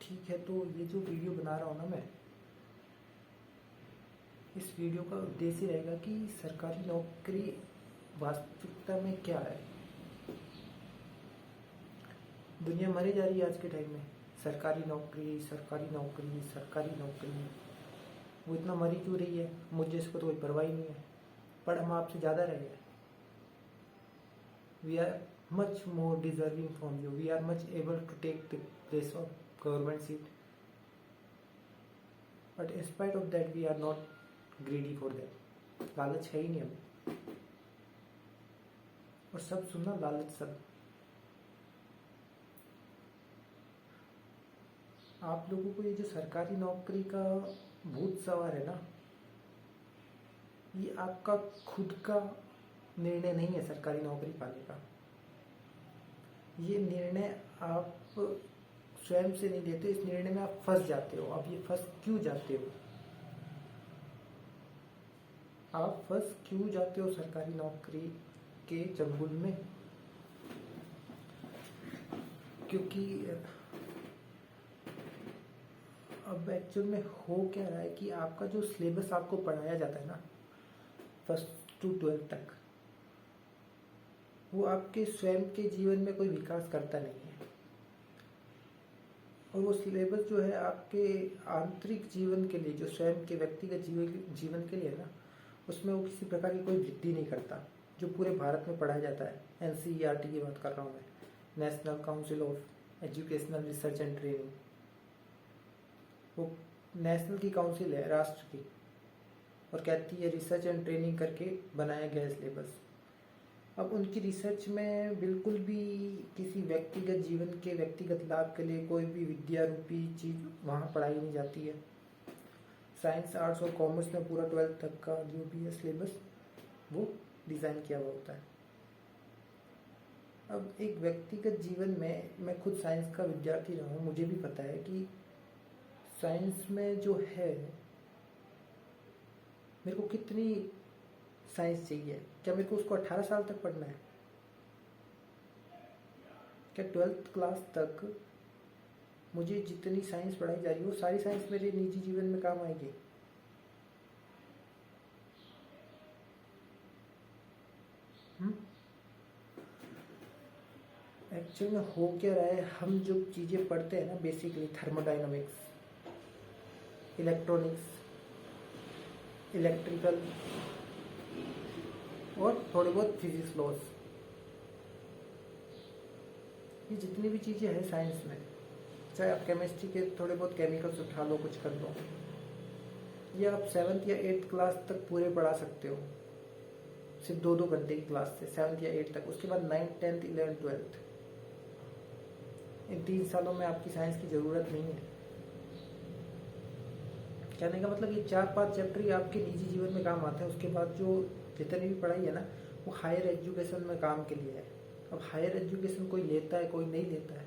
ठीक है, तो ये जो वीडियो बना रहा हूँ ना मैं, इस वीडियो का उद्देश्य रहेगा कि सरकारी नौकरी वास्तविकता में क्या है। दुनिया मरी जा रही है आज के टाइम में, सरकारी नौकरी सरकारी नौकरी सरकारी नौकरी। वो इतना मरी क्यों रही है, मुझे इसको तो कोई परवाह ही नहीं है, पर हम आपसे ज़्यादा रहे हैं। We are much more deserving from you. We are much able to take the place of government seat. But in spite of that, we are not greedy for that. लालच है ही नहीं हमें, और सब सुनना लालच सब। आप लोगों को ये जो सरकारी नौकरी का भूत सवार है ना, ये आपका खुद का निर्णय नहीं है सरकारी नौकरी पाने का। ये निर्णय आप स्वयं से नहीं लेते, इस निर्णय में आप फंस जाते हो। अब ये फंस क्यों जाते हो, आप फंस क्यों जाते हो सरकारी नौकरी के चंगुल में? क्योंकि अब एक्चुअल में हो क्या रहा है कि आपका जो सिलेबस आपको पढ़ाया जाता है ना, 1st to 12th तक, वो आपके स्वयं के जीवन में कोई विकास करता नहीं है। और वो सिलेबस जो है आपके आंतरिक जीवन के लिए, जो स्वयं के व्यक्तिगत जीवन के लिए है ना, उसमें वो किसी प्रकार की कोई वृद्धि नहीं करता, जो पूरे भारत में पढ़ाया जाता है। NCERT की बात कर रहा हूँ मैं, national council of educational research and training. वो नेशनल की काउंसिल है, राष्ट्र की, और कहती है रिसर्च एंड ट्रेनिंग करके बनाया गया सिलेबस। अब उनकी रिसर्च में बिल्कुल भी किसी व्यक्तिगत जीवन के व्यक्तिगत लाभ के लिए कोई भी विद्या रूपी चीज़ वहाँ पढ़ाई नहीं जाती है। साइंस, आर्ट्स और कॉमर्स में पूरा 12th तक का जो भी है सिलेबस, वो डिज़ाइन किया हुआ होता है। अब एक व्यक्तिगत जीवन में, मैं खुद साइंस का विद्यार्थी रहा हूँ, मुझे भी पता है कि साइंस में जो है, मेरे को कितनी साइंस चाहिए। क्या मेरे को उसको 18 साल तक पढ़ना है? क्या 12th क्लास तक मुझे जितनी साइंस पढ़ाई जा रही है, वो सारी साइंस मेरे निजी जीवन में काम आएगी? एक्चुअल में हो क्या रहा है, हम जो चीज़ें पढ़ते हैं ना, बेसिकली थर्मोडाइनमिक्स, इलेक्ट्रॉनिक्स, इलेक्ट्रिकल और थोड़े बहुत फिजिक्स लॉज, ये जितनी भी चीज़ें हैं साइंस में, चाहे आप केमिस्ट्री के थोड़े बहुत केमिकल्स उठा लो, कुछ कर लो, ये आप 7th या 8th क्लास तक पूरे पढ़ा सकते हो, सिर्फ 2-2 घंटे की क्लास से 7th या 8th तक। उसके बाद 9th, 10th, 11th, 12th, इन 3 सालों में आपकी साइंस की ज़रूरत नहीं है। कहने का मतलब ये 4-5 चैप्टर ही आपके निजी जीवन में काम आते हैं। उसके बाद जो जितनी भी पढ़ाई है ना, वो हायर एजुकेशन में काम के लिए है। अब हायर एजुकेशन कोई लेता है, कोई नहीं लेता है,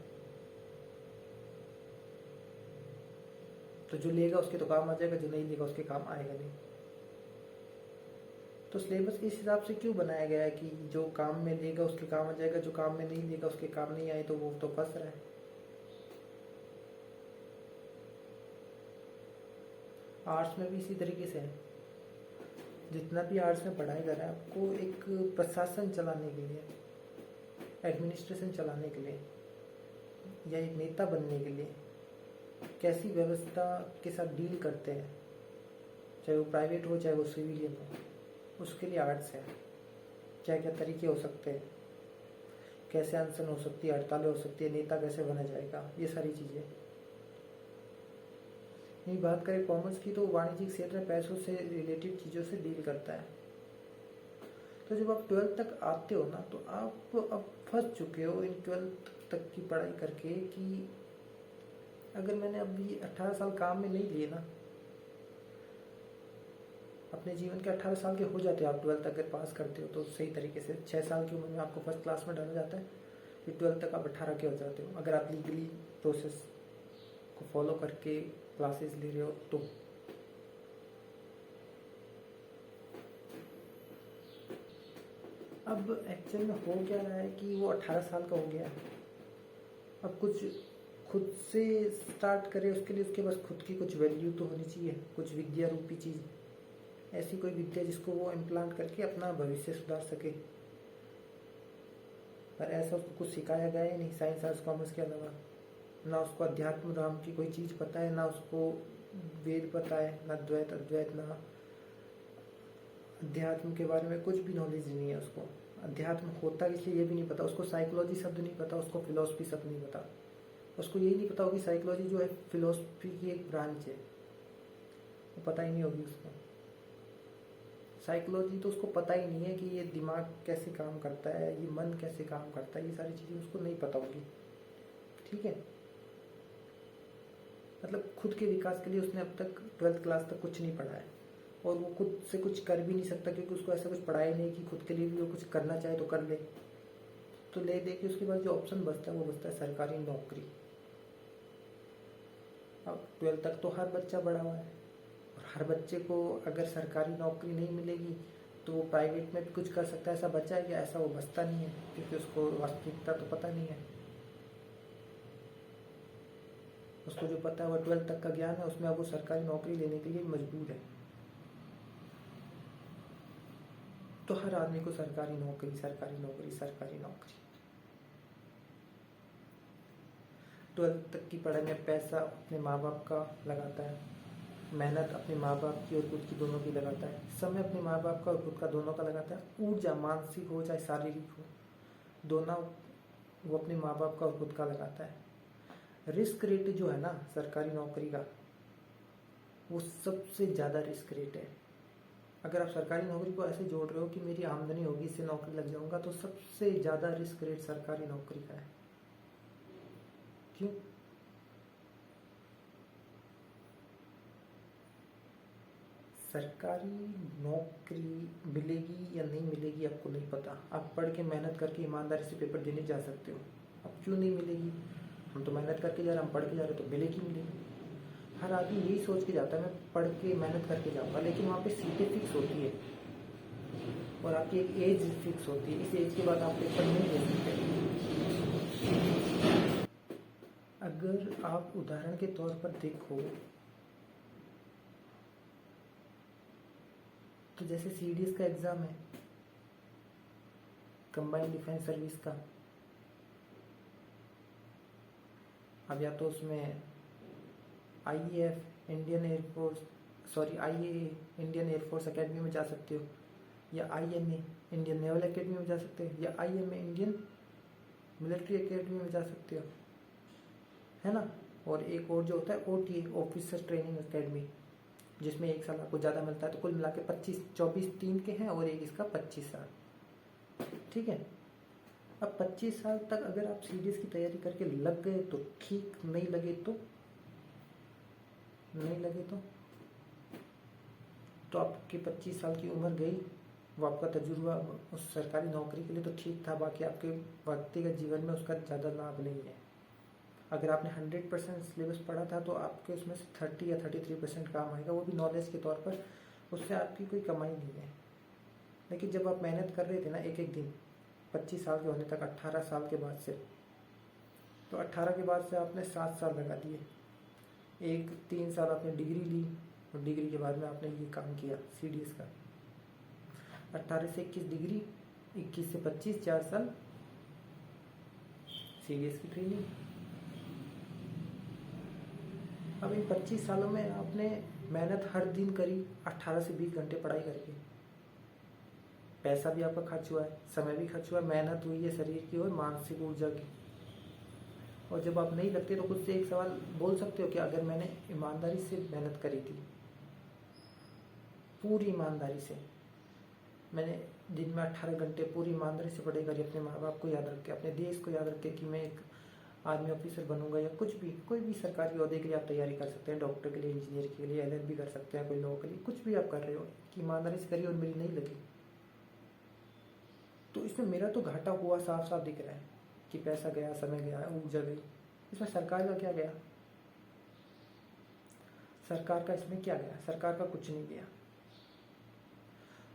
तो जो लेगा उसके तो काम आ जाएगा, जो नहीं लेगा उसके काम आएगा नहीं। तो सिलेबस इस हिसाब से क्यों बनाया गया है कि जो काम में लेगा उसके काम आ जाएगा, जो काम में नहीं लेगा उसके काम नहीं आए, तो वो तो फंस रहा है। आर्ट्स में भी इसी तरीके से है। जितना भी आर्ट्स में पढ़ाया जा रहा है, आपको एक प्रशासन चलाने के लिए, एडमिनिस्ट्रेशन चलाने के लिए, या एक नेता बनने के लिए कैसी व्यवस्था के साथ डील करते हैं, चाहे वो प्राइवेट हो चाहे वो सिविलियन हो, उसके लिए आर्ट्स है। क्या क्या तरीके हो सकते हैं, कैसे अनशन हो सकती है, हड़तालें हो सकती है, नेता कैसे बना जाएगा, ये सारी चीज़ें। यही बात करें कॉमर्स की, तो वाणिज्यिक क्षेत्र पैसों से रिलेटेड चीज़ों से डील करता है। तो जब आप 12th तक आते हो ना, तो आप अब फंस चुके हो इन 12th तक की पढ़ाई करके कि अगर मैंने अभी 18 साल काम में नहीं लिए ना, अपने जीवन के 18 साल के हो जाते हो आप 12th तक अगर पास करते हो तो सही तरीके से। 6 साल की उम्र में आपको फर्स्ट क्लास में डाला जाता है, फिर 12th तक आप 18 के हो जाते हो, अगर आप लीगली प्रोसेस को फॉलो करके क्लासेस ले रहे हो तो। अब एक्चुअल में हो क्या रहा है कि वो 18 साल का हो गया है। अब कुछ खुद से स्टार्ट करे, उसके लिए उसके पास खुद की कुछ वैल्यू तो होनी चाहिए, कुछ विद्या रूपी चीज़, ऐसी कोई विद्या जिसको वो इम्प्लांट करके अपना भविष्य सुधार सके। पर ऐसा उसको कुछ सिखाया गया ही नहीं साइंस आर्ट्स कॉमर्स के अलावा। ना उसको अध्यात्म राम की कोई चीज़ पता है, ना उसको वेद पता है, ना द्वैत अद्वैत, ना अध्यात्म के बारे में कुछ भी नॉलेज नहीं है उसको। अध्यात्म होता इसलिए ये भी नहीं पता उसको, साइकोलॉजी शब्द नहीं पता उसको, फिलोसफी शब्द नहीं पता उसको, यही नहीं पता होगी साइकोलॉजी जो है फिलोसफी की एक ब्रांच है, वो पता ही नहीं होगी उसको। साइकोलॉजी तो उसको पता ही नहीं है कि ये दिमाग कैसे काम करता है, ये मन कैसे काम करता है, ये सारी चीज़ें उसको नहीं पता होगी। ठीक है, मतलब खुद के विकास के लिए उसने अब तक 12th क्लास तक कुछ नहीं पढ़ा है, और वो खुद से कुछ कर भी नहीं सकता क्योंकि उसको ऐसा कुछ पढ़ा ही नहीं कि खुद के लिए भी वो कुछ करना चाहे तो कर ले। तो ले दे के उसके बाद जो ऑप्शन बचता है वो बचता है सरकारी नौकरी। अब 12th तक तो हर बच्चा पढ़ा हुआ है, और हर बच्चे को अगर सरकारी नौकरी नहीं मिलेगी तो वो प्राइवेट में भी कुछ कर सकता है। ऐसा बचा है कि ऐसा वो बचता नहीं है, क्योंकि उसको वास्तविकता तो पता नहीं है। उसको जो पता है वो 12th तक का ज्ञान है, उसमें अब वो सरकारी नौकरी लेने के लिए मजबूर है। तो हर आदमी को सरकारी नौकरी, सरकारी नौकरी, सरकारी नौकरी। 12th तक की पढ़ाई में पैसा अपने माँ बाप का लगाता है, मेहनत अपने माँ बाप की और खुद की दोनों की लगाता है, समय अपने माँ बाप का और खुद का दोनों का लगाता है, ऊर्जा मानसिक हो चाहे शारीरिक हो, दोनों वो अपने माँ बाप का और खुद का लगाता है। रिस्क रेट जो है ना सरकारी नौकरी का, वो सबसे ज़्यादा रिस्क रेट है। अगर आप सरकारी नौकरी को ऐसे जोड़ रहे हो कि मेरी आमदनी होगी इससे नौकरी लग जाऊंगा, तो सबसे ज़्यादा रिस्क रेट सरकारी नौकरी का है। क्यों? सरकारी नौकरी मिलेगी या नहीं मिलेगी आपको नहीं पता। आप पढ़ के मेहनत करके ईमानदारी से पेपर देने जा सकते हो। अब क्यों नहीं मिलेगी? हम तो मेहनत करके जा रहे हैं, हम पढ़ के जा रहे हैं, तो मिलेगी मिलेगी। हर आदमी यही सोच के जाता है मैं पढ़ के मेहनत करके जाऊँगा, लेकिन वहाँ पे सीटें फिक्स होती है और आपकी एक एज फिक्स होती है। इस एज के बाद आप पेपर नहीं दे सकते। अगर आप उदाहरण के तौर पर देखो तो जैसे सीडीएस का एग्ज़ाम है, कंबाइंड डिफेंस सर्विस का, अब या तो उसमें IAF Indian air force, sorry IAA Indian air force academy में जा सकते हो, या आईएमए इंडियन नेवल एकेडमी में जा सकते हो, या आईएमए इंडियन मिलिट्री एकेडमी में जा सकते हो, है ना। और एक और जो होता है ओटीए ऑफिसर ट्रेनिंग एकेडमी, जिसमें 1 साल आपको ज़्यादा मिलता है। तो कुल मिला के 24 3 के हैं और एक इसका 25 साल। ठीक है, अब 25 साल तक अगर आप सीडीएस की तैयारी करके लग गए तो ठीक, नहीं लगे तो नहीं लगे तो आपकी 25 साल की उम्र गई, वो आपका तजुर्बा उस सरकारी नौकरी के लिए तो ठीक था, बाकी आपके व्यक्तिगत जीवन में उसका ज़्यादा लाभ नहीं है। अगर आपने 100% सिलेबस पढ़ा था तो आपके उसमें से 30 या 33% काम आएगा, वो भी नॉलेज के तौर पर, उससे आपकी कोई कमाई नहीं है। लेकिन जब आप मेहनत कर रहे थे ना एक एक दिन 25 साल के होने तक, 18 साल के बाद से, तो 18 के बाद से आपने 7 साल लगा दिए, 3 साल आपने डिग्री ली और डिग्री के बाद में आपने ये काम किया सीडीएस का। 18 से 21 डिग्री, 21 से 25, 4 साल सीडीएस की ट्रेनिंग। अब इन 25 सालों में आपने मेहनत हर दिन करी, 18 से 20 घंटे पढ़ाई करके, पैसा भी आपका खर्च हुआ है, समय भी खर्च हुआ है, मेहनत हुई है शरीर की और मानसिक ऊर्जा की। और जब आप नहीं लगते तो खुद से एक सवाल बोल सकते हो कि अगर मैंने ईमानदारी से मेहनत करी थी, पूरी ईमानदारी से, मैंने दिन में 18 घंटे पूरी ईमानदारी से पढ़ाई करी, अपने माँ बाप को याद रख के, अपने देश को याद रख के कि मैं एक आर्मी ऑफिसर बनूंगा, या कुछ भी, कोई भी सरकारी ओहदे के लिए आप तैयारी कर सकते हैं, डॉक्टर के लिए, इंजीनियर के लिए, एलएलबी कर सकते हैं, कोई लॉ के लिए, कुछ भी आप कर रहे हो कि ईमानदारी से करिए और मेरी नहीं लगी, तो इसमें मेरा तो घाटा हुआ साफ साफ दिख रहा है कि पैसा गया, समय गया, ऊर्जा गई। इसमें सरकार का क्या गया? सरकार का इसमें क्या गया? सरकार का कुछ नहीं गया।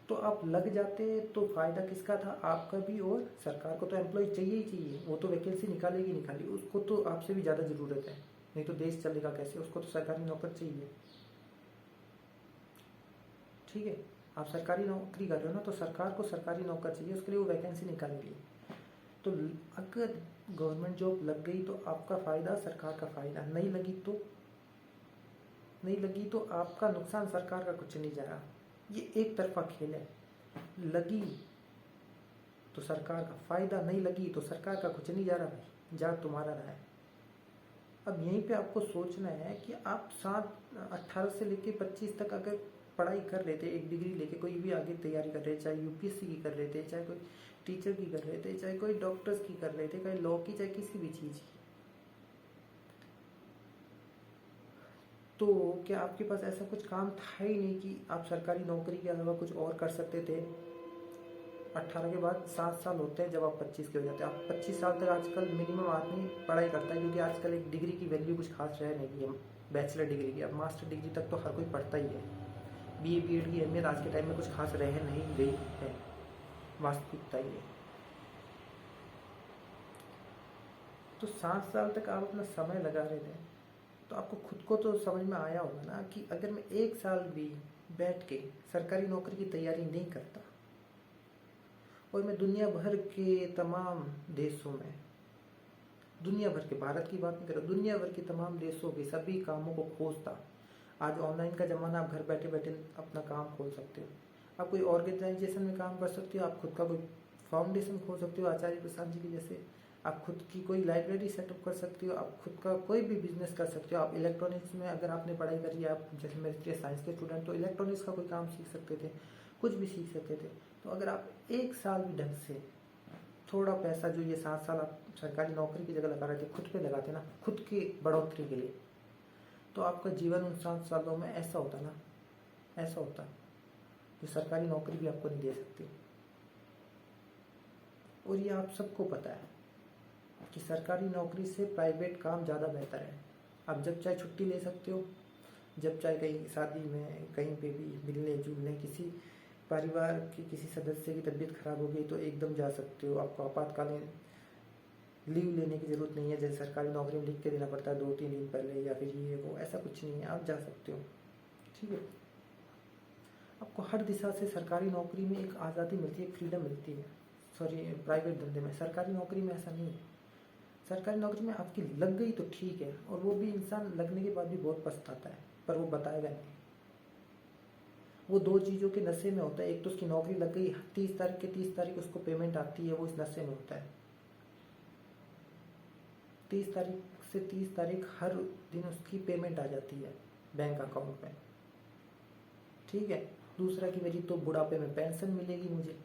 तो आप लग जाते तो फ़ायदा किसका था, आपका भी, और सरकार को तो एम्प्लॉय चाहिए ही चाहिए, वो तो वैकेंसी निकालेगी निकाली, उसको तो आपसे भी ज़्यादा ज़रूरत है, नहीं तो देश चलेगा कैसे, उसको तो सरकारी नौकर चाहिए। ठीक है, आप सरकारी नौकरी कर रहे हो ना, तो सरकार को सरकारी नौकर चाहिए, उसके लिए वो वैकेंसी निकालेगी। तो अगर गवर्नमेंट जॉब लग गई तो आपका फ़ायदा, सरकार का फ़ायदा, नहीं लगी तो आपका नुकसान, सरकार का कुछ नहीं जा रहा। ये एक तरफा खेल है, लगी तो सरकार का फ़ायदा, नहीं लगी तो सरकार का कुछ नहीं जा रहा भाई, जा तुम्हारा रहा है। अब यहीं पे आपको सोचना है कि आप 18 से लेके 25 तक अगर पढ़ाई कर रहे थे, एक डिग्री लेके कोई भी आगे तैयारी कर रहे थे, चाहे यूपीएससी की कर रहे थे, चाहे कोई टीचर की कर रहे थे, चाहे कोई डॉक्टर्स की कर रहे थे, चाहे लॉ की, चाहे किसी भी चीज़ की, तो क्या आपके पास ऐसा कुछ काम था ही नहीं कि आप सरकारी नौकरी के अलावा कुछ और कर सकते थे? 18 के बाद 7 साल होते हैं जब आप 25 के हो जाते हैं। आप 25 साल तक आजकल मिनिमम आदमी पढ़ाई करता है, क्योंकि आजकल एक डिग्री की वैल्यू कुछ खास रह नहीं है, बैचलर डिग्री की। अब मास्टर डिग्री तक तो हर कोई पढ़ता ही है। बीए बीएड की अहमियत आज के टाइम में कुछ खास रह नहीं गई है, वास्तविकता ही है। तो 7 साल तक आप अपना समय लगा रहे थे, तो आपको खुद को तो समझ में आया होगा ना कि अगर मैं 1 साल भी बैठ के सरकारी नौकरी की तैयारी नहीं करता और मैं दुनिया भर के तमाम देशों में, दुनिया भर के, भारत की बात नहीं कर रहा, दुनिया भर के तमाम देशों के सभी कामों को खोजता। आज ऑनलाइन का ज़माना, आप घर बैठे बैठे अपना काम खोल सकते हो, आप कोई ऑर्गेनाइजेशन में काम कर सकते हो, आप खुद का कोई फाउंडेशन खोल सकते हो आचार्य प्रसाद जी की जैसे, आप खुद की कोई लाइब्रेरी सेटअप कर सकते हो, आप खुद का कोई भी बिजनेस कर सकते हो। आप इलेक्ट्रॉनिक्स में अगर आपने पढ़ाई करी है, आप जैसे मेरे साइंस के स्टूडेंट, तो इलेक्ट्रॉनिक्स का कोई काम सीख सकते थे, कुछ भी सीख सकते थे। तो अगर आप 1 साल भी ढंग से थोड़ा पैसा जो ये 7 साल आप सरकारी नौकरी की जगह लगा रहे थे, खुद पे लगाते ना, खुद की बढ़ोतरी के लिए, तो आपका जीवन उन 7 सालों में ऐसा होता ना, ऐसा होता जो सरकारी नौकरी भी आपको नहीं दे सकती। और ये आप सबको पता है कि सरकारी नौकरी से प्राइवेट काम ज़्यादा बेहतर है। आप जब चाहे छुट्टी ले सकते हो, जब चाहे कहीं शादी में, कहीं पे भी मिलने जुलने, किसी परिवार के किसी सदस्य की तबीयत खराब हो गई तो एकदम जा सकते हो। आपको आपातकालीन लीव लेने की ज़रूरत नहीं है, जैसे सरकारी नौकरी में लिख के देना पड़ता है 2-3 दिन पहले, या फिर ये वो, ऐसा कुछ नहीं है, आप जा सकते हो। ठीक है, आपको हर दिशा से सरकारी नौकरी में एक आज़ादी मिलती है, एक फ्रीडम मिलती है। सॉरी, प्राइवेट धंधे में, सरकारी नौकरी में ऐसा नहीं है। सरकारी नौकरी में आपकी लग गई तो ठीक है, और वो भी इंसान लगने के बाद भी बहुत पछताता है, पर वो बताएगा नहीं। वो 2 चीज़ों के नशे में होता है, एक तो उसकी नौकरी लग गई, 30 तारीख के 30 तारीख उसको पेमेंट आती है, वो इस नशे में होता है। 30 तारीख से 30 तारीख हर दिन उसकी पेमेंट आ जाती है बैंक अकाउंट में। ठीक है, दूसरा कि मेरी तो बुढ़ापे में पेंशन मिलेगी मुझे।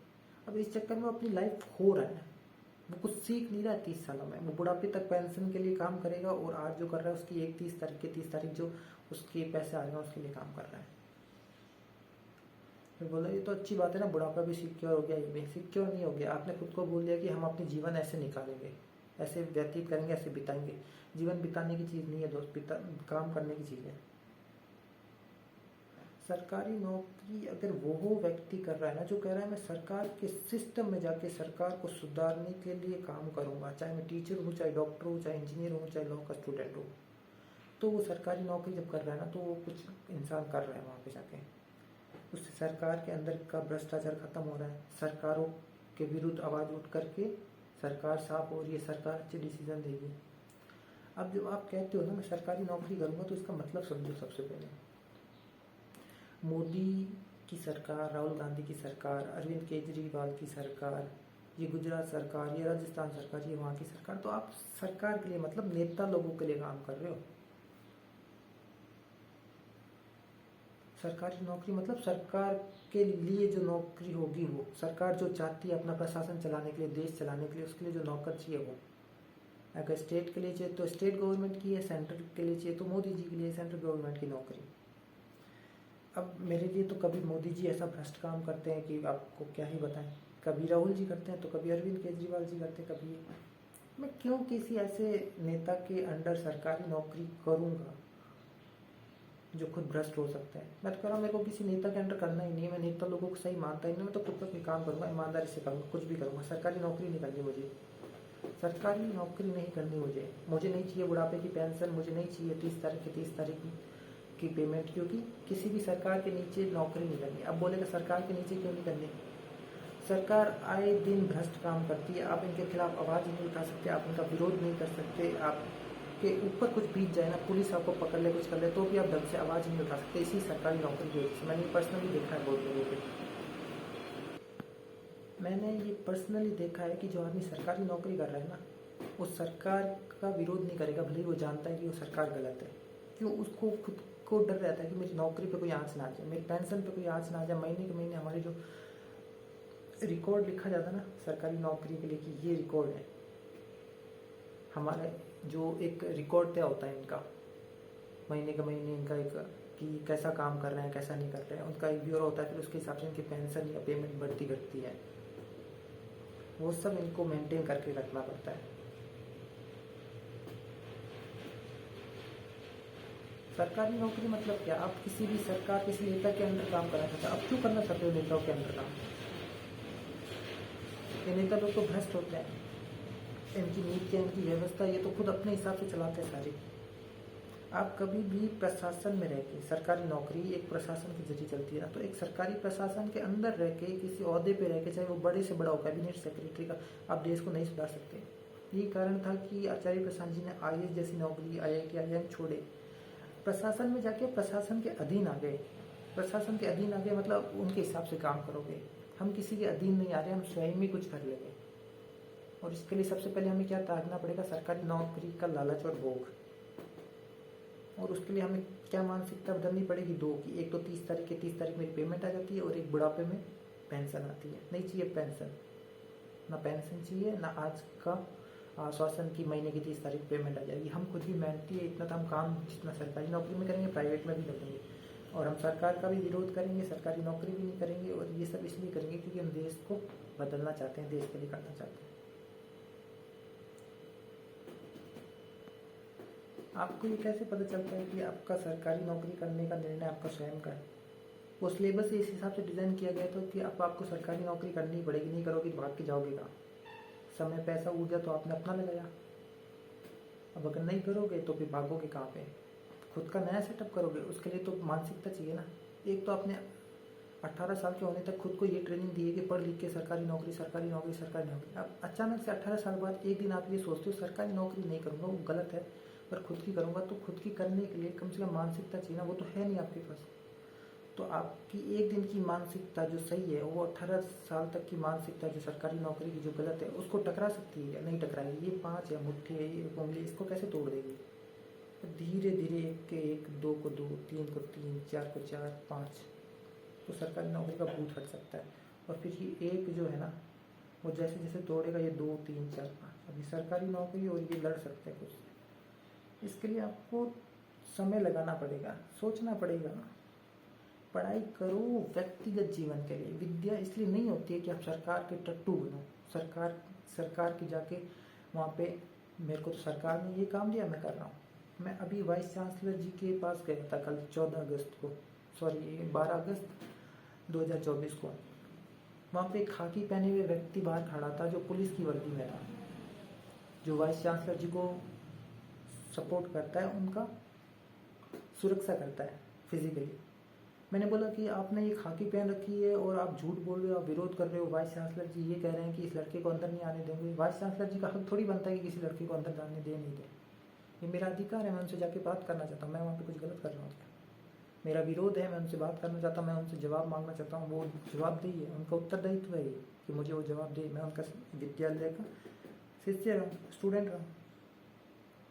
अब इस चक्कर में अपनी लाइफ खो रहा है, वो कुछ सीख नहीं रहा है 30 सालों में। वो बुढ़ापे तक पेंशन के लिए काम करेगा, और आज जो कर रहा है उसकी 30 तारीख के 30 तारीख जो उसके पैसे आ रहे हैं उसके लिए काम कर रहा है। फिर बोला ये तो अच्छी बात है ना, बुढ़ापा भी सिक्योर हो गया, ये भी सिक्योर नहीं हो गया। आपने खुद को बोल दिया कि हम अपने जीवन ऐसे निकालेंगे, ऐसे व्यतीत करेंगे, ऐसे बिताएंगे। जीवन बिताने की चीज़ नहीं है दोस्त, काम करने की चीज़ है। सरकारी नौकरी अगर वो व्यक्ति कर रहा है ना, जो कह रहा है मैं सरकार के सिस्टम में जाके सरकार को सुधारने के लिए काम करूंगा, चाहे मैं टीचर हूँ, चाहे डॉक्टर हूँ, चाहे इंजीनियर हूँ, चाहे लॉ का स्टूडेंट हूँ, तो वो सरकारी नौकरी जब कर रहा है ना, तो वो कुछ इंसान कर रहा है वहाँ पे जाके। उससे सरकार के अंदर का भ्रष्टाचार खत्म हो रहा है, सरकारों के विरुद्ध आवाज़ उठ करके सरकार साफ हो रही है, सरकार अच्छे डिसीजन देगी। अब जब आप कहते हो ना मैं सरकारी नौकरी करूँगा, तो इसका मतलब समझो। सबसे पहले मोदी की सरकार, राहुल गांधी की सरकार, अरविंद केजरीवाल की सरकार, ये गुजरात सरकार, ये राजस्थान सरकार, ये वहाँ की सरकार, तो आप सरकार के लिए मतलब नेता लोगों के लिए काम कर रहे हो। सरकारी नौकरी मतलब सरकार के लिए जो नौकरी होगी, वो सरकार जो चाहती है अपना प्रशासन चलाने के लिए, देश चलाने के लिए, उसके लिए जो नौकर चाहिए वो। अगर स्टेट के लिए चाहिए तो स्टेट गवर्नमेंट की है, सेंट्रल के लिए चाहिए तो मोदी जी के लिए सेंट्रल गवर्नमेंट की नौकरी। अब मेरे लिए तो कभी मोदी जी ऐसा भ्रष्ट काम करते हैं कि आपको क्या ही बताएं, कभी राहुल जी करते हैं तो कभी अरविंद केजरीवाल जी करते हैं, कभी मैं क्यों किसी ऐसे नेता के अंडर सरकारी नौकरी करूँगा जो खुद भ्रष्ट हो सकते हैं। मैं तो कह रहा हूँ मेरे को किसी नेता के अंडर करना ही नहीं है, मैं नेता लोगों को सही मानता ही नहीं, मैं तो खुद का कोई काम करूँगा, ईमानदारी से करूँगा, कुछ भी करूँगा। सरकारी नौकरी नहीं करनी मुझे, सरकारी नौकरी नहीं करनी मुझे नहीं चाहिए बुढ़ापे की पेंशन, मुझे नहीं चाहिए 30 तारीख की पेमेंट, क्योंकि किसी भी सरकार के नीचे नौकरी नहीं करनी। अब बोलेगा सरकार के नीचे क्यों नहीं करनी, सरकार आए दिन भ्रष्ट काम करती है, आप इनके खिलाफ आवाज़ नहीं उठा सकते, आप इनका विरोध नहीं कर सकते, आपके ऊपर कुछ बीत जाए ना, पुलिस आपको पकड़ ले, कुछ कर ले, तो भी आप ढंग से आवाज़ नहीं उठा सकते। इसी सरकारी नौकरी की वजह से मैंने पर्सनली देखा है बहुत लोगों को। मैंने ये पर्सनली देखा है कि जो आदमी सरकारी नौकरी कर रहा है ना, वो सरकार का विरोध नहीं करेगा, भले ही वो जानता है कि वो सरकार गलत है। क्यों, उसको खुद को डर रहता है कि मेरी नौकरी पे कोई आँच ना आ जाए, मेरी पेंशन पे कोई आँच ना आ जाए। महीने के महीने हमारे जो रिकॉर्ड लिखा जाता है ना सरकारी नौकरी के लिए कि ये रिकॉर्ड है, हमारे जो एक रिकॉर्ड तय होता है इनका, महीने के महीने इनका एक कि कैसा काम कर रहे हैं, कैसा नहीं कर रहे हैं, उनका एक ब्यूरो होता है, फिर उसके हिसाब से इनकी पेंशन या पेमेंट बढ़ती घटती है, वो सब इनको मेंटेन करके रखना पड़ता है। सरकारी नौकरी मतलब क्या, आप किसी भी सरकार, किसी नेता के अंदर काम करना चाहते हैं, आप क्यों करना चाहते हो नेताओं के अंदर काम? ये नेता लोग तो भ्रष्ट होते हैं, इनकी नीतियाँ, इनकी व्यवस्था, ये तो खुद अपने हिसाब से चलाते हैं सारी। आप कभी भी प्रशासन में रह के, सरकारी नौकरी एक प्रशासन के जरिए चलती है ना, तो एक सरकारी प्रशासन के अंदर रह के, किसी ओहदे पे रह के, चाहे वो बड़े से बड़ा हो, कैबिनेट सेक्रेटरी का, आप देश को नहीं सुधार सकते। यही कारण था कि आचार्य प्रसाद जी ने IAS जैसी नौकरी, IIT, IIM छोड़े, प्रशासन में जाके प्रशासन के अधीन आ गए। प्रशासन के अधीन आ गए मतलब उनके हिसाब से काम करोगे, हम किसी के अधीन नहीं आ रहे, हम स्वयं ही कुछ कर लेंगे। और इसके लिए सबसे पहले हमें क्या त्यागना पड़ेगा, सरकारी नौकरी का लालच और भोग। और उसके लिए हमें क्या मानसिकता बदलनी पड़ेगी, दो, कि एक तो 30 तारीख मेरी पेमेंट आ जाती है, और एक बुढ़ापे में पेंशन आती है। नहीं चाहिए पेंशन, ना पेंशन चाहिए, ना आज का आश्वासन की महीने की 30 तारीख पेमेंट आ जाएगी। हम खुद भी मेहनती है, इतना तो हम काम जितना सरकारी नौकरी में करेंगे, प्राइवेट में भी करेंगे। और हम सरकार का भी विरोध करेंगे, सरकारी नौकरी भी नहीं करेंगे, और ये सब इसलिए करेंगे क्योंकि हम देश को बदलना चाहते हैं, देश के लिए करना चाहते हैं। आपको ये कैसे पता चलता है कि आपका सरकारी नौकरी करने का निर्णय आपका स्वयं का है? वो सिलेबस इस हिसाब से डिज़ाइन किया गया था कि अब आपको सरकारी नौकरी करनी ही पड़ेगी, नहीं करोगे भाग के जाओगे कहाँ? समय, पैसा, ऊर्जा तो आपने अपना लगाया, अब अगर नहीं करोगे तो फिर भागोगे कहाँ पे? खुद का नया सेटअप करोगे, उसके लिए तो मानसिकता चाहिए ना। एक तो आपने 18 साल के होने तक खुद को ये ट्रेनिंग दी है कि पढ़ लिख के सरकारी नौकरी, सरकारी नौकरी, सरकारी नौकरी। अब अचानक से 18 साल बाद एक दिन आप ये सोचते हो सरकारी नौकरी नहीं करूँगा, वो गलत है, पर खुद की करूँगा। तो खुद की करने के लिए कम से कम मानसिकता चाहिए ना, वो तो है नहीं आपके पास। तो आपकी एक दिन की मानसिकता जो सही है, वो 18 साल तक की मानसिकता जो सरकारी नौकरी की जो गलत है, उसको टकरा सकती है या नहीं टकराएगी? ये 5 या मुट्ठी है, ये उंगली, इसको कैसे तोड़ देगी? तो धीरे धीरे एक के एक, दो को दो, तीन को तीन, चार को चार, 5, तो सरकारी नौकरी का भूत हट सकता है। और फिर ये एक जो है ना, वो जैसे जैसे तोड़ेगा ये 2, 3, 4, 5, अभी सरकारी नौकरी और ये लड़ सकते हैं कुछ। इसके लिए आपको समय लगाना पड़ेगा, सोचना पड़ेगा। पढ़ाई करो व्यक्तिगत जीवन के लिए। विद्या इसलिए नहीं होती है कि आप सरकार के टट्टू बनो, सरकार की जाके वहाँ पे मेरे को तो सरकार ने ये काम दिया मैं कर रहा हूँ। मैं अभी वाइस चांसलर जी के पास गया था कल 12 अगस्त 2024 को। वहाँ पे खाकी पहने हुए व्यक्ति बाहर खड़ा था जो पुलिस की वर्दी में था, जो वाइस चांसलर जी को सपोर्ट करता है, उनका सुरक्षा करता है फिजिकली। मैंने बोला कि आपने ये खाकी पहन रखी है और आप झूठ बोल रहे हो, आप विरोध कर रहे हो। वाइस चांसलर जी ये कह रहे हैं कि इस लड़के को अंदर नहीं आने देंगे। वाइस चांसलर जी का हक थोड़ी बनता है कि किसी लड़के को अंदर जाने दे नहीं दे। ये मेरा अधिकार है, मैं उनसे जाके बात करना चाहता हूँ। मैं वहाँ पे कुछ गलत कर रहा हूँ क्या? मेरा विरोध है, मैं उनसे बात करना चाहता हूँ, मैं उनसे जवाब मांगना चाहता हूँ। वो जवाब दें, उनका उत्तरदायित्व है कि मुझे वो जवाब दे। मैं उनका विद्यालय का शिष्य रहा, स्टूडेंट रहा,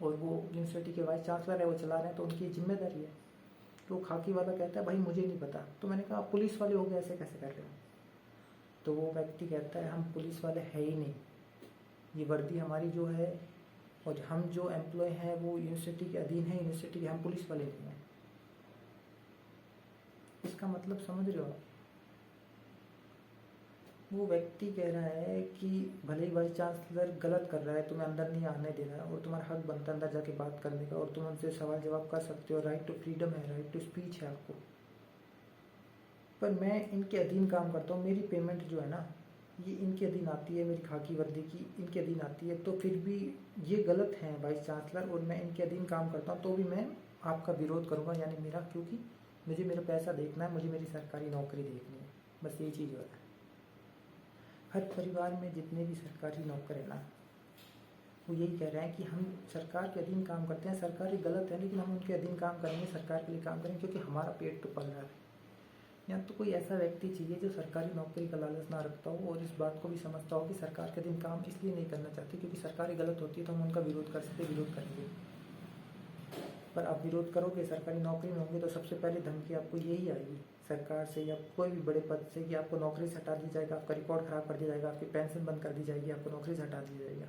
और वो यूनिवर्सिटी के वाइस चांसलर है, वो चला रहे हैं, तो उनकी जिम्मेदारी है। तो खाकी वाला कहता है भाई मुझे नहीं पता। तो मैंने कहा आप पुलिस वाले हो गए, ऐसे कैसे कर रहे हो? तो वो व्यक्ति कहता है हम पुलिस वाले है ही नहीं, ये वर्दी हमारी जो है और हम जो एम्प्लॉय हैं वो यूनिवर्सिटी के अधीन है, यूनिवर्सिटी के, हम पुलिस वाले नहीं हैं। इसका मतलब समझ रहे हो आप? वो व्यक्ति कह रहा है कि भले भले ही वाइस चांसलर गलत कर रहा है, तुम्हें अंदर नहीं आने दे रहा है और तुम्हारा हक बनता है अंदर जाके बात करने का और तुम उनसे सवाल जवाब कर सकते हो, राइट टू फ्रीडम है, राइट टू स्पीच है आपको। पर मैं इनके अधीन काम करता हूँ, मेरी पेमेंट जो है ना ये इनके अधीन आती है, मेरी खाकी वर्दी की इनके अधीन आती है, तो फिर भी ये गलत हैं वाइस चांसलर और मैं इनके अधीन काम करता हूँ तो भी मैं आपका विरोध करूँगा, यानी मेरा, क्योंकि मुझे मेरा पैसा देखना है, मुझे मेरी सरकारी नौकरी देखनी है, बस यही चीज़ हो रहा है। हर परिवार में जितने भी सरकारी नौकर हैं ना वो यही कह रहे हैं कि हम सरकार के अधीन काम करते हैं, सरकार ही गलत है लेकिन हम उनके अधीन काम करेंगे, सरकार के लिए काम करेंगे क्योंकि हमारा पेट तो पल रहा है। या तो कोई ऐसा व्यक्ति चाहिए जो सरकारी नौकरी का लालच ना रखता हो और इस बात को भी समझता हो कि सरकार के अधीन काम इसलिए नहीं करना चाहते क्योंकि सरकार ही गलत होती है तो हम उनका विरोध कर सकते, विरोध करेंगे। पर आप विरोध करोगे, सरकारी नौकरी में होंगे तो सबसे पहले धमकी आपको यही आएगी सरकार से या कोई भी बड़े पद से कि आपको नौकरी से हटा दी जाएगा, आपका रिकॉर्ड खराब कर दिया जाएगा, आपकी पेंशन बंद कर दी जाएगी, आपको नौकरी से हटा दिया जाएगा।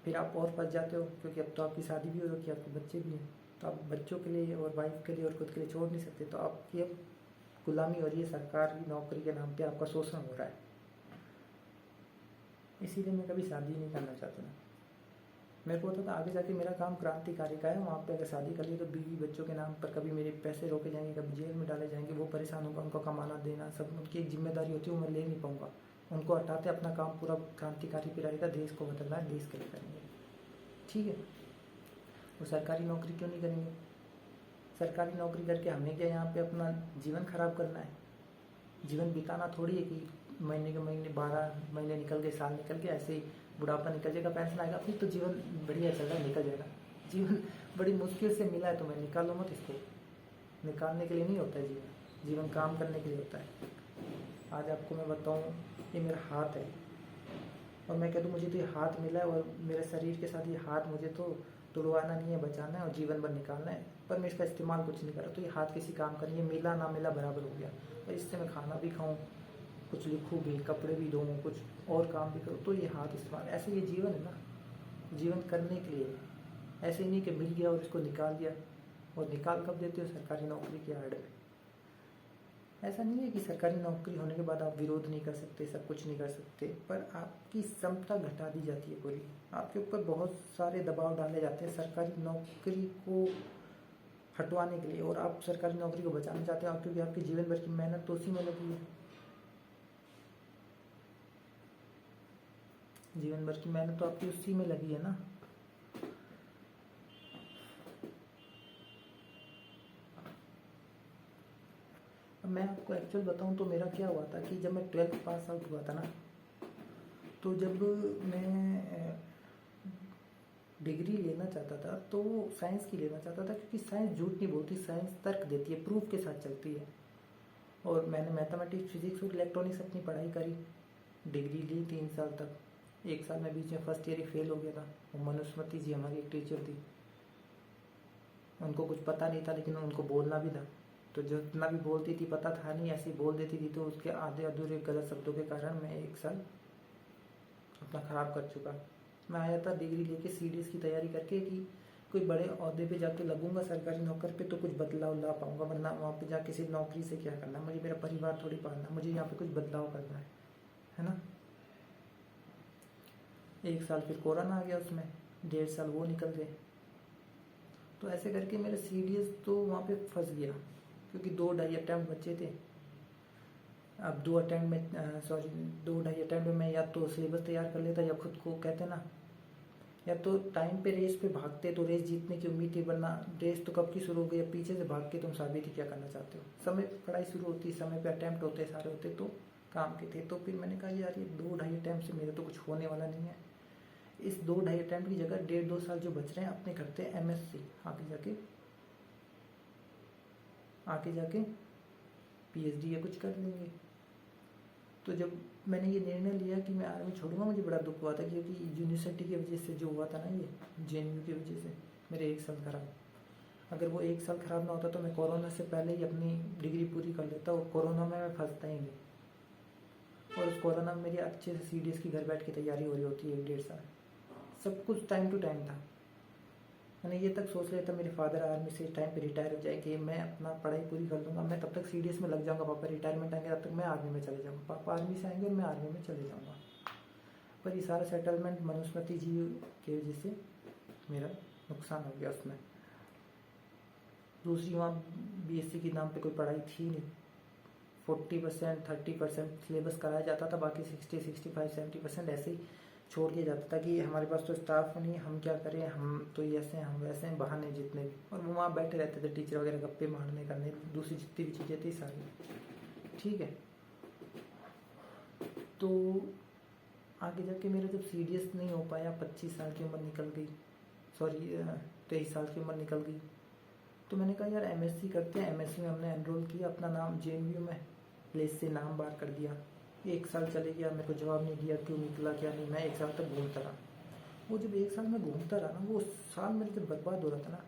फिर आप और फंस जाते हो क्योंकि अब तो आपकी शादी भी हो रखी है, आपके बच्चे भी हैं, तो आप बच्चों के लिए और वाइफ के लिए और खुद के लिए छोड़ नहीं सकते, तो आपकी अब गुलामी हो रही है, सरकारी नौकरी के नाम पे आपका शोषण हो रहा है। इसीलिए मैं कभी शादी नहीं करना चाहता था। मेरे को होता था आगे जाके मेरा काम क्रांतिकारी का है, वहाँ पे अगर शादी कर ली तो बीवी बच्चों के नाम पर कभी मेरे पैसे रोके जाएंगे, कभी जेल में डाले जाएंगे, वो परेशान होगा, उनको कमाना देना सब उनकी एक जिम्मेदारी होती है, वो मैं ले नहीं पाऊँगा। उनको हटाते अपना काम पूरा क्रांतिकारी पे रहेगा, देश को बदलना है, देश के लिए करेंगे, ठीक है। वो सरकारी नौकरी क्यों नहीं करेंगे? सरकारी नौकरी करके हमें क्या यहाँ पे अपना जीवन खराब करना है? जीवन बिताना थोड़ी है कि महीने के महीने 12 महीने निकल गए, साल निकल गए, ऐसे ही बुढ़ापा निकल जाएगा, पेंशन आएगा, फिर तो जीवन बढ़िया चल रहा है, निकल जाएगा। जीवन बड़ी मुश्किल से मिला है तो मैं निकालो मत इसको, निकालने के लिए नहीं होता है जीवन, जीवन काम करने के लिए होता है। आज आपको मैं बताऊँ, ये मेरा हाथ है और मैं कह दूँ मुझे तो ये हाथ मिला है और मेरे शरीर के साथ ये हाथ मुझे तो तुड़वाना नहीं है, बचाना है और जीवन भर निकालना है, पर मैं इसका इस्तेमाल कुछ नहीं कर रहा, तो ये हाथ किसी काम का नहीं है, मिला ना मिला बराबर हो गया। और इससे मैं खाना भी खाऊं, कुछ लिखूं भी, कपड़े भी धोऊं, कुछ और काम भी करूं, तो ये हाथ इस्तेमाल, ऐसे ये जीवन है ना, जीवन करने के लिए। ऐसे ही नहीं कि मिल गया और इसको निकाल दिया, और निकाल कब देते हो? सरकारी नौकरी की आड़ में। ऐसा नहीं है कि सरकारी नौकरी होने के बाद आप विरोध नहीं कर सकते, सब कुछ नहीं कर सकते, पर आपकी क्षमता घटा दी जाती है पूरी, आपके ऊपर बहुत सारे दबाव डाले जाते हैं सरकारी नौकरी को हटवाने के लिए, और आप सरकारी नौकरी को बचाना चाहते हो क्योंकि आपकी जीवन भर की मेहनत तो उसी में लगी है, जीवन भर की मेहनत तो आपकी उसी में लगी है ना। अब मैं आपको एक्चुअल बताऊं तो मेरा क्या हुआ था कि जब मैं 12th पास आउट हुआ था ना, तो जब मैं डिग्री लेना चाहता था तो साइंस की लेना चाहता था क्योंकि साइंस झूठ नहीं बोलती, साइंस तर्क देती है, प्रूफ के साथ चलती है। और मैंने मैथमेटिक्स, फिजिक्स और इलेक्ट्रॉनिक्स अपनी पढ़ाई करी, डिग्री ली 3 साल तक। 1 साल में बीच में फर्स्ट ईयर ही फेल हो गया था। वो मनुस्मृति जी हमारी एक टीचर थी, उनको कुछ पता नहीं था लेकिन उनको बोलना भी था, तो जितना भी बोलती थी पता था नहीं, ऐसे ही बोल देती थी, तो उसके आधे अधूरे गलत शब्दों के कारण मैं 1 साल अपना ख़राब कर चुका। मैं आया था डिग्री लेके सीडीएस की तैयारी करके कि कोई बड़े अहदे पे जाके लगूंगा सरकारी नौकर पे तो कुछ बदलाव ला पाऊंगा, वरना वहाँ पे जाके सिर्फ नौकरी से क्या करना, मुझे मेरा परिवार थोड़ी पालना, मुझे यहाँ पे कुछ बदलाव करना है ना। 1 साल फिर कोरोना आ गया, उसमें 1.5 साल वो निकल गए, तो ऐसे करके मेरा सीडीएस तो वहाँ पे फंस गया क्योंकि 2-2.5 अटैम्प्ट बचे थे। अब 2 अटैम्प्ट में 2-2.5 अटैम्प्ट में मैं या तो सिलेबस तैयार कर लेता या खुद को कहते ना, या तो टाइम पे रेस पे भागते तो रेस जीतने की उम्मीद थी, वरना रेस तो कब की शुरू हो गई, पीछे से भाग के तुम साबित ही क्या करना चाहते हो। समय पढ़ाई शुरू होती, समय पे अटैम्प्ट होते सारे होते तो काम के थे। तो फिर मैंने कहा यार ये 2-2.5 अटैम्प्ट से मेरे तो कुछ होने वाला नहीं है, इस 2-2.5 अटैम्प्ट की जगह 1.5-2 साल जो बच रहे हैं अपने करते हैं MSc, आगे जाके PhD या कुछ कर लेंगे। तो जब मैंने ये निर्णय लिया कि मैं आर्मी छोड़ूंगा, मुझे बड़ा दुख हुआ था क्योंकि यूनिवर्सिटी की वजह से जो हुआ था ना, ये JNU की वजह से मेरे 1 साल खराब। अगर वो 1 साल खराब ना होता तो मैं कोरोना से पहले ही अपनी डिग्री पूरी कर लेता, और कोरोना में मैं फंसता ही नहीं। और उस कोरोना में मेरी अच्छे से CDS की घर बैठ के तैयारी हो रही होती है 1-1.5 साल, सब कुछ टाइम टू टाइम था। मैंने ये तक सोच लिया था मेरे फादर आर्मी से टाइम पे रिटायर हो जाएंगे, मैं अपना पढ़ाई पूरी कर लूँगा, मैं तब तक CDS में लग जाऊँगा, पापा रिटायरमेंट आएंगे तब तक मैं आर्मी में चले जाऊँगा, पापा आर्मी से आएंगे और मैं आर्मी में चले जाऊँगा। पर ये सारा सेटलमेंट मनुस्मृति जी की वजह से मेरा नुकसान हो गया उसमें। दूसरी वहाँ बीएससी के नाम पे कोई पढ़ाई थी नहीं, 40% 30% सिलेबस कराया जाता था, बाकी 60 65 70% ऐसे ही छोड़ दिया जाता था कि हमारे पास तो स्टाफ नहीं, हम क्या करें, हम तो ये ऐसे हैं, हम वैसे हैं, बहाने जितने भी। और वो वहाँ बैठे रहते थे टीचर वगैरह गप्पे मारने करने, दूसरी जितनी भी चीज़ें थी सारी। ठीक है, तो आगे जाके मेरा जब CDS नहीं हो पाया, 25 साल की उम्र निकल गई, सॉरी 23 साल की उम्र निकल गई, तो मैंने कहा यार MSc करते हैं। MSc में हमने एनरोल किया, अपना नाम JNU में प्लेस से नाम बाहर कर दिया। 1 साल चले गया, मेरे को जवाब नहीं दिया क्यों निकला क्या नहीं, मैं 1 साल तक घूमता रहा। वो जब 1 साल में घूमता रहा ना, वो साल मेरे जब बर्बाद हो रहा था ना,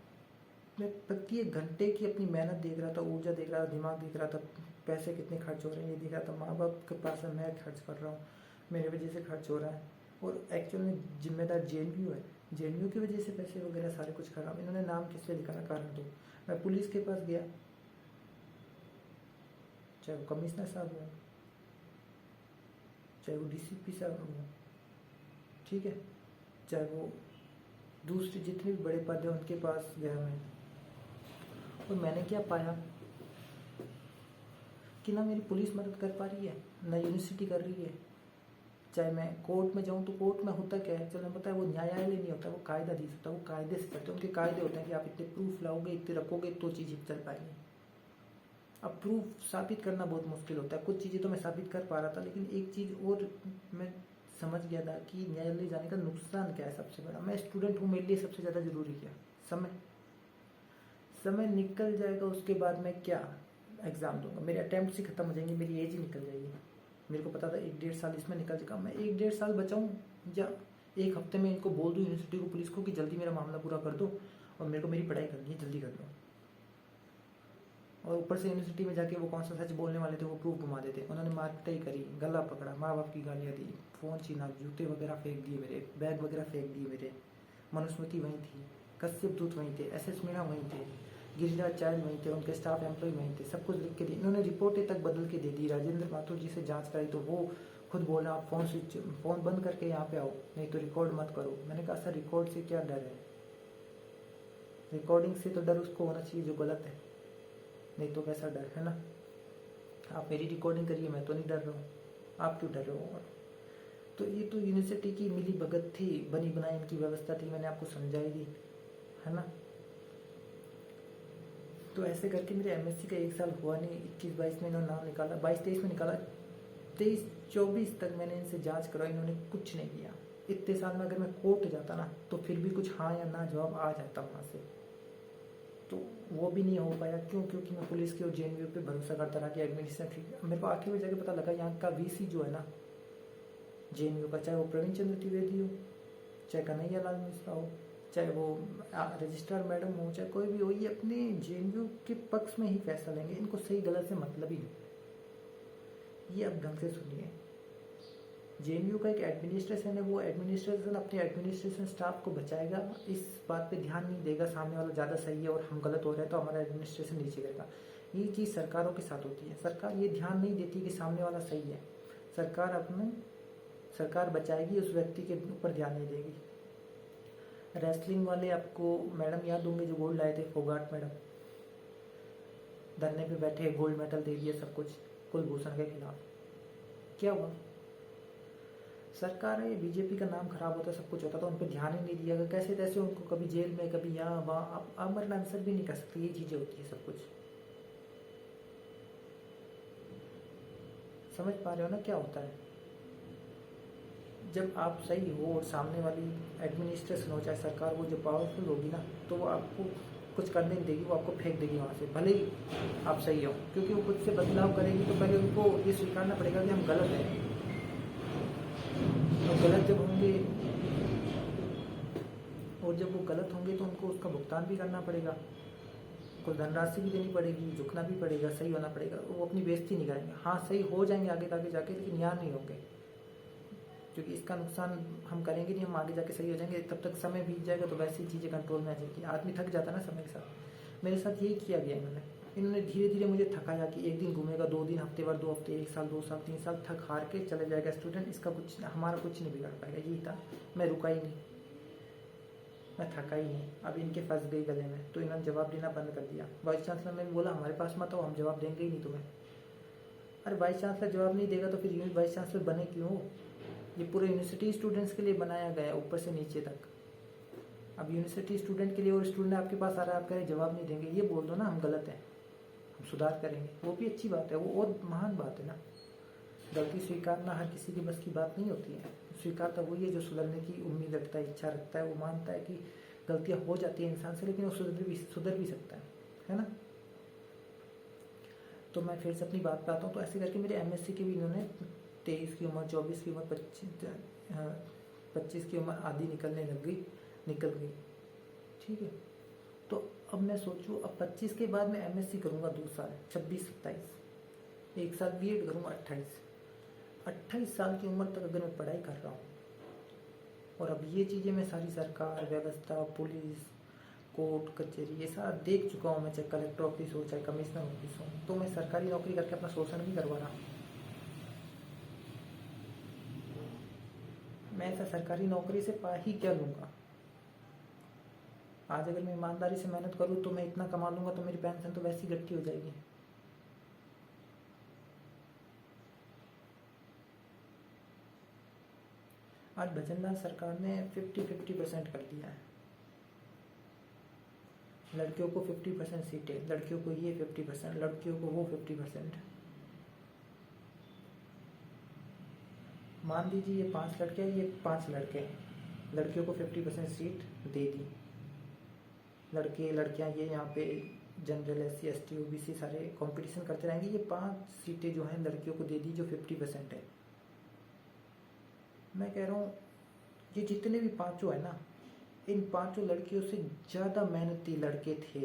मैं प्रत्येक घंटे की अपनी मेहनत देख रहा था, ऊर्जा देख रहा था, दिमाग देख रहा था, पैसे कितने खर्च हो रहे हैं ये देख रहा था। माँ बाप के पास मैं खर्च कर रहा हूँ, मेरे वजह से खर्च हो रहा है, और एक्चुअल में जिम्मेदार JNU है। JNU की वजह से पैसे वगैरह सारे कुछ खराब। इन्होंने नाम किस पे लिखा ना, कारण दो। मैं पुलिस के पास गया, चाहे वो कमिश्नर साहब हो, चाहे वो DCP साहब हो, ठीक है, चाहे वो दूसरे जितने भी बड़े पद हैं उनके पास गया मैं, और मैंने क्या पाया कि ना मेरी पुलिस मदद कर पा रही है, ना यूनिवर्सिटी कर रही है। चाहे मैं कोर्ट में जाऊं तो कोर्ट में होता क्या है, चलो पता है वो न्यायालय नहीं होता, वो कायदाधीश होता है, वो कायदे से चलते हैं। उनके कायदे होते हैं कि आप इतने प्रूफ लाओगे, इतने रखोगे तो चीज़ें चल पाएंगी। अब प्रूफ साबित करना बहुत मुश्किल होता है। कुछ चीज़ें तो मैं साबित कर पा रहा था, लेकिन एक चीज़ और मैं समझ गया था कि न्यायालय जाने का नुकसान क्या है सबसे बड़ा। मैं स्टूडेंट हूँ, मेरे लिए सबसे ज़्यादा ज़रूरी क्या, समय निकल जाएगा, उसके बाद मैं क्या एग्ज़ाम दूंगा, मेरे अटैम्प्ट ही खत्म हो जाएंगे, मेरी एज ही निकल जाएगी। मेरे को पता था 1-1.5 साल इसमें निकल जाएगा, मैं 1-1.5 साल बचाऊँ या 1 हफ्ते में इनको बोल दूँ यूनिवर्सिटी को, पुलिस को कि जल्दी मेरा मामला पूरा कर दो और मेरे को मेरी पढ़ाई करनी है, जल्दी कर दो। और ऊपर से यूनिवर्सिटी में जाके वो कौन सा सच बोलने वाले थे वो प्रूफ घुमा देते। उन्होंने मारपिटाई करी, गला पकड़ा, माँ बाप की गालियाँ दी, फ़ोन छीना, जूते वगैरह फेंक दिए मेरे, बैग वगैरह फेंक दिए मेरे। मनुस्मृति वहीं थी, कश्यप दूत वहीं थे, SS मीणा वहीं थे, गिरिराज चार्ज वहीं थे, उनके स्टाफ एम्प्लॉय वहीं थे, सब कुछ लिख के दी। इन्होंने रिपोर्टें तक बदल के दे दी। राजेंद्र माथुर जी से जांच कराई तो वो खुद बोला आप फ़ोन बंद करके यहाँ पे आओ, नहीं तो रिकॉर्ड मत करो। मैंने कहा सर रिकॉर्ड से क्या डर है, रिकॉर्डिंग से तो डर उसको होना चाहिए जो गलत है, नहीं तो कैसा डर है ना। आप मेरी रिकॉर्डिंग करिए, मैं तो नहीं डर रहा हूँ, आप क्यों डर रहे हो। तो ये तो यूनिवर्सिटी की मिली भगत थी, बनी बनाई इनकी व्यवस्था थी, मैंने आपको समझाई दी है ना। तो ऐसे करके मेरे MSc का 1 साल हुआ नहीं। 21-22 में इन्होंने नाम निकाला, 22-23 में निकाला, 23-24 तक मैंने इनसे जांच करवाई, इन्होंने कुछ नहीं किया। इतने साल में अगर मैं कोर्ट जाता ना तो फिर भी कुछ हाँ या ना जवाब आ जाता वहाँ से, तो वो भी नहीं हो पाया। क्यों? क्योंकि मैं पुलिस के और JNU पे भरोसा करता रहा कि एडमिनिस्ट्रेशन ठीक। मेरे को आखिर में जाके पता लगा यहाँ का VC जो है ना JNU का, चाहे वो प्रवीण चंद्र त्रिवेदी हो, चाहे कन्हैया लाल मिश्रा हो, चाहे वो रजिस्ट्रार मैडम हो, चाहे कोई भी हो, ये अपने JNU के पक्ष में ही फैसला लेंगे। इनको सही गलत से मतलब ही नहीं। ये अब ढंग से सुनिए, JNU का एक एडमिनिस्ट्रेशन है, वो एडमिनिस्ट्रेशन अपने एडमिनिस्ट्रेशन स्टाफ को बचाएगा, इस बात पे ध्यान नहीं देगा सामने वाला ज़्यादा सही है और हम गलत हो रहे हैं तो हमारा एडमिनिस्ट्रेशन नीचे गिरेगा। ये चीज़ सरकारों के साथ होती है। सरकार ये ध्यान नहीं देती कि सामने वाला सही है, सरकार बचाएगी, उस व्यक्ति के ऊपर ध्यान नहीं देगी। रेसलिंग वाले आपको मैडम याद होंगे जो गोल्ड लाए थे, फोगाट मैडम, धरने पे बैठे, गोल्ड मेडल दे दिया सब कुछ कुलभूषण के खिलाफ। क्या हुआ? सरकार है, BJP का नाम खराब होता, सब कुछ होता था, उन पर ध्यान ही नहीं दिया गया। कैसे तैसे उनको कभी जेल में, कभी यहाँ वहाँ, आप मरना आंसर भी नहीं कर सकते। ये चीज़ें होती है सब कुछ, समझ पा रहे हो ना क्या होता है। जब आप सही हो और सामने वाली एडमिनिस्ट्रेशन हो, चाहे सरकार, वो जो पावरफुल होगी ना, तो वो आपको कुछ करने नहीं देगी, वो आपको फेंक देगी वहाँ से, भले ही आप सही हो। क्योंकि वो खुद से बदलाव करेगी तो पहले उनको ये स्वीकारना पड़ेगा कि हम गलत हैं। और गलत जब होंगे, और जब वो गलत होंगे तो उनको उसका भुगतान भी करना पड़ेगा, कुछ धनराशि भी देनी पड़ेगी, झुकना भी पड़ेगा, सही होना पड़ेगा। वो अपनी बेइज्जती नहीं करेंगे। हाँ सही हो जाएंगे आगे जाके, लेकिन यहाँ नहीं होंगे, क्योंकि इसका नुकसान हम करेंगे नहीं। हम आगे जाके सही हो जाएंगे, तब तक समय बीत जाएगा तो वैसी चीज़ें कंट्रोल में आ जाएगी। आदमी थक जाता है ना समय के साथ। मेरे साथ यही किया गया इन्होंने। इन्होंने धीरे धीरे मुझे थकाया कि एक दिन घूमेगा, 2 दिन, हफ्ते भर, 2 हफ्ते, 1 साल, 2 साल, 3 साल, थक हार के चले जाएगा स्टूडेंट, इसका कुछ हमारा कुछ नहीं बिगाड़ पाएगा। यही था, मैं रुका ही नहीं, मैं थका ही नहीं। अब इनके फंस गई गले में, तो इन्होंने जवाब देना बंद कर दिया। वाइस चांसलर ने बोला हमारे पास मत आओ, हम जवाब देंगे ही नहीं तुम्हें। अरे वाइस चांसलर जवाब नहीं देगा तो फिर वाइस चांसलर बने क्यों? ये पूरे यूनिवर्सिटी स्टूडेंट्स के लिए बनाया गया है, ऊपर से नीचे तक। अब यूनिवर्सिटी स्टूडेंट के लिए, और स्टूडेंट आपके पास आ रहा है, आप कह रहे जवाब नहीं देंगे, ये बोल दो ना हम गलत हैं, हम सुधार करेंगे, वो भी अच्छी बात है, वो और महान बात है ना। गलती स्वीकारना हर किसी की बस की बात नहीं होती है। स्वीकारता वही है जो सुधरने की उम्मीद रखता है, इच्छा रखता है, वो मानता है कि गलतियां हो जाती है इंसान से, लेकिन वो सुधर भी सकता है ना। तो मैं फिर से अपनी बात पे आता हूँ। तो ऐसे करके मेरे एमएससी के भी इन्होंने 23 की उम्र, 24 की उम्र, 25 की उम्र आधी निकल गई। ठीक है, तो अब मैं सोचूं, अब 25 के बाद मैं एमएससी करूँगा 2 साल, 26-27, 1 साल बीएड करूँगा, 28 साल की उम्र तक अगर मैं पढ़ाई कर रहा हूँ, और अब ये चीज़ें मैं सारी सरकार, व्यवस्था, पुलिस, कोर्ट कचहरी, ये सारा देख चुका हूँ मैं, चाहे कलेक्टर ऑफिस हो, चाहे कमिश्नर ऑफिस हो, तो मैं सरकारी नौकरी करके अपना शोषण भी करवा रहा हूँ। मैं ऐसा सरकारी नौकरी से पा ही क्या लूँगा? आज अगर मैं ईमानदारी से मेहनत करूँ तो मैं इतना कमा लूँगा, तो मेरी पेंशन तो वैसी इकट्ठी हो जाएगी। आज भजनलाल सरकार ने 50-50% कर दिया है। लड़कियों को 50% सीटें, लड़कियों को ये 50%, लड़कियों को वो 50%। मान लीजिए ये 5 लड़के हैं, ये 5 लड़के हैं, लड़कियों को 50% सीट दे दी। लड़के लड़कियां ये यहाँ पे जनरल, SC ST OBC सारे कंपटीशन करते रहेंगे। ये 5 सीटें जो हैं लड़कियों को दे दी, जो 50% है। मैं कह रहा हूँ ये जितने भी 5 है ना, इन 5 लड़कियों से ज़्यादा मेहनती लड़के थे।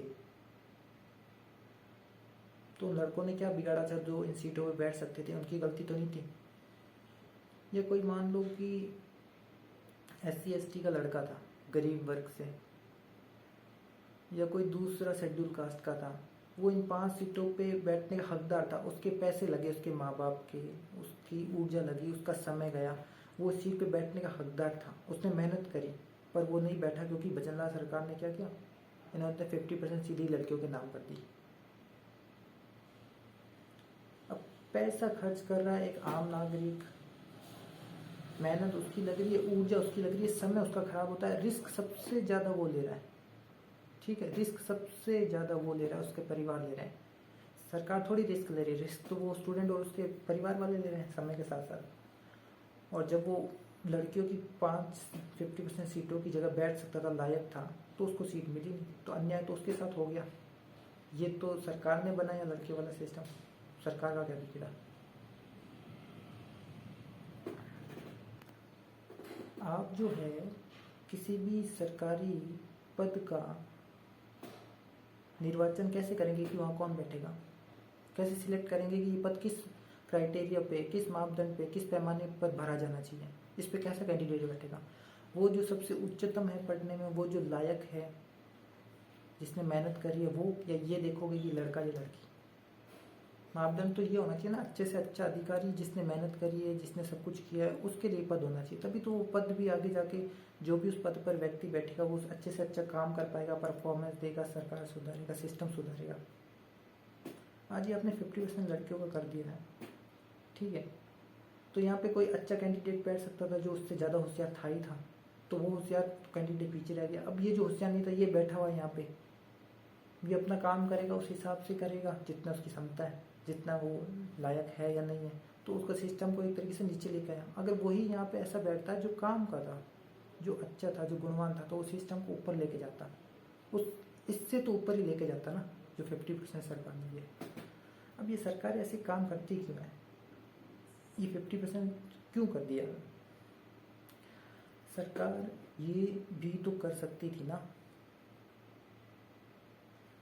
तो लड़कों ने क्या बिगाड़ा था जो इन सीटों पर बैठ सकते थे? उनकी गलती तो नहीं थी। ये कोई मान लो कि SC ST का लड़का था, गरीब वर्ग से, या कोई दूसरा शेड्यूल कास्ट का था, वो इन 5 सीटों पे बैठने का हकदार था। उसके पैसे लगे, उसके माँ बाप के, उसकी ऊर्जा लगी, उसका समय गया, वो सीट पे बैठने का हकदार था, उसने मेहनत करी, पर वो नहीं बैठा क्योंकि भजनलाल सरकार ने क्या किया? इन्होंने 50% सीधी लड़कियों के नाम कर दी। अब पैसा खर्च कर रहा है एक आम नागरिक, मेहनत उसकी लग रही है, ऊर्जा उसकी लग रही है, समय उसका खराब होता है, रिस्क सबसे ज़्यादा वो ले रहा है। ठीक है, रिस्क सबसे ज़्यादा वो ले रहा है, उसके परिवार ले रहे हैं। सरकार थोड़ी रिस्क ले रही है, रिस्क तो वो स्टूडेंट और उसके परिवार वाले ले रहे हैं समय के साथ साथ। और जब वो लड़कियों की 50% सीटों की जगह बैठ सकता था, लायक था, तो उसको सीट मिली नहीं, तो अन्याय तो उसके साथ हो गया। ये तो सरकार ने बनाया लड़के वाला सिस्टम, सरकार का क्या बिगड़ा? आप जो है किसी भी सरकारी पद का निर्वाचन कैसे करेंगे कि वहाँ कौन बैठेगा? कैसे सिलेक्ट करेंगे कि ये पद किस क्राइटेरिया पे, किस मापदंड पे, किस पैमाने पर भरा जाना चाहिए? इस पे कैसा कैंडिडेट बैठेगा? वो जो सबसे उच्चतम है पढ़ने में, वो जो लायक है, जिसने मेहनत करी है, वो, या ये देखोगे कि लड़का या लड़की? मापदंड तो ये होना चाहिए ना, अच्छे से अच्छा अधिकारी जिसने मेहनत करी है, जिसने सब कुछ किया है, उसके लिए पद होना चाहिए। तभी तो वो पद भी आगे जाके जो भी उस पद पर व्यक्ति बैठेगा वो अच्छे से अच्छा काम कर पाएगा, परफॉर्मेंस देगा, सरकार सुधारेगा, सिस्टम सुधारेगा। आज ये आपने 50% लड़कियों का कर दिया है, ठीक है, तो यहाँ पे कोई अच्छा कैंडिडेट बैठ सकता था जो उससे ज़्यादा होशियार था ही था, तो वो होशियार कैंडिडेट पीछे रह गया। अब ये जो होशियार नहीं था, ये बैठा हुआ है यहाँ पे, ये अपना काम करेगा, उस हिसाब से करेगा जितना उसकी क्षमता है, जितना वो लायक है या नहीं है, तो उसका सिस्टम को एक तरीके से नीचे लेकर आया। अगर वही यहाँ पे ऐसा बैठता है जो काम का था, जो अच्छा था, जो गुणवान था, तो उस सिस्टम को ऊपर लेके जाता, उस इससे तो ऊपर ही लेके जाता ना, जो 50% सरकार ने दिया। अब ये सरकार ऐसे काम करती क्यों है? ये 50% क्यों कर दिया? सरकार ये भी तो कर सकती थी ना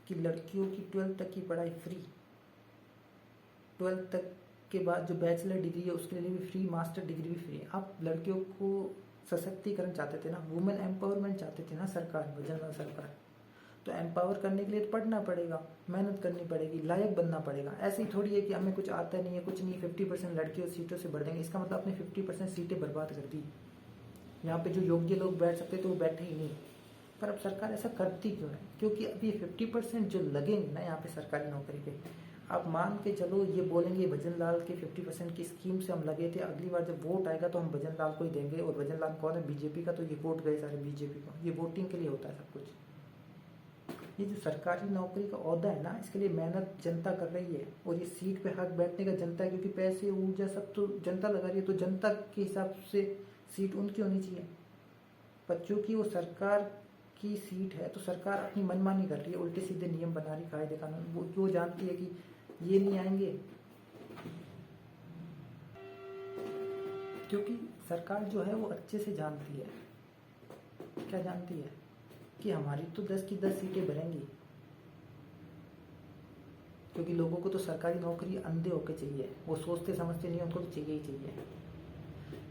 कि लड़कियों की 12th तक की पढ़ाई फ्री, 12th तक के बाद जो बैचलर डिग्री है उसके लिए भी फ्री, मास्टर डिग्री भी फ्री। आप लड़कियों को सशक्तिकरण चाहते थे ना, वुमेन एम्पावरमेंट चाहते थे ना सरकार, भजनलाल सरकार, तो एम्पावर करने के लिए तो पढ़ना पड़ेगा, मेहनत करनी पड़ेगी, लायक बनना पड़ेगा। ऐसे ही थोड़ी है कि हमें कुछ आता नहीं है, कुछ नहीं, 50% लड़कियों सीटों से भर देंगे, इसका मतलब आपने 50% सीटें बर्बाद कर दी। यहाँ पे जो योग्य लोग बैठ सकते तो वो बैठे ही नहीं। पर अब सरकार ऐसा करती क्यों है? क्योंकि अब ये 50% जो लगेंगे ना यहाँ पे सरकारी नौकरी पे, आप मान के चलो ये बोलेंगे भजन लाल के 50% की स्कीम से हम लगे थे, अगली बार जब वोट आएगा तो हम भजन लाल को ही देंगे। और भजन लाल कौन है? बीजेपी का। तो ये वोट गए सारे बीजेपी को। ये वोटिंग के लिए होता है सब कुछ। ये जो सरकारी नौकरी का ओहदा है ना, इसके लिए मेहनत जनता कर रही है, और ये सीट पे हक बैठने का जनता है, क्योंकि पैसे ऊर्जा सब तो जनता लगा रही है, तो जनता के हिसाब से सीट उनकी होनी चाहिए। पर चूंकि वो सरकार की सीट है तो सरकार अपनी मनमानी कर रही है, उल्टे सीधे नियम बना रही, कायदे कानून। वो जानती है कि ये नहीं आएंगे, क्योंकि सरकार जो है वो अच्छे से जानती है, क्या जानती है कि हमारी तो 10 की 10 सीटें भरेंगी, क्योंकि लोगों को तो सरकारी नौकरी अंधे होके चाहिए, वो सोचते समझते नहीं, उनको तो चाहिए ही चाहिए।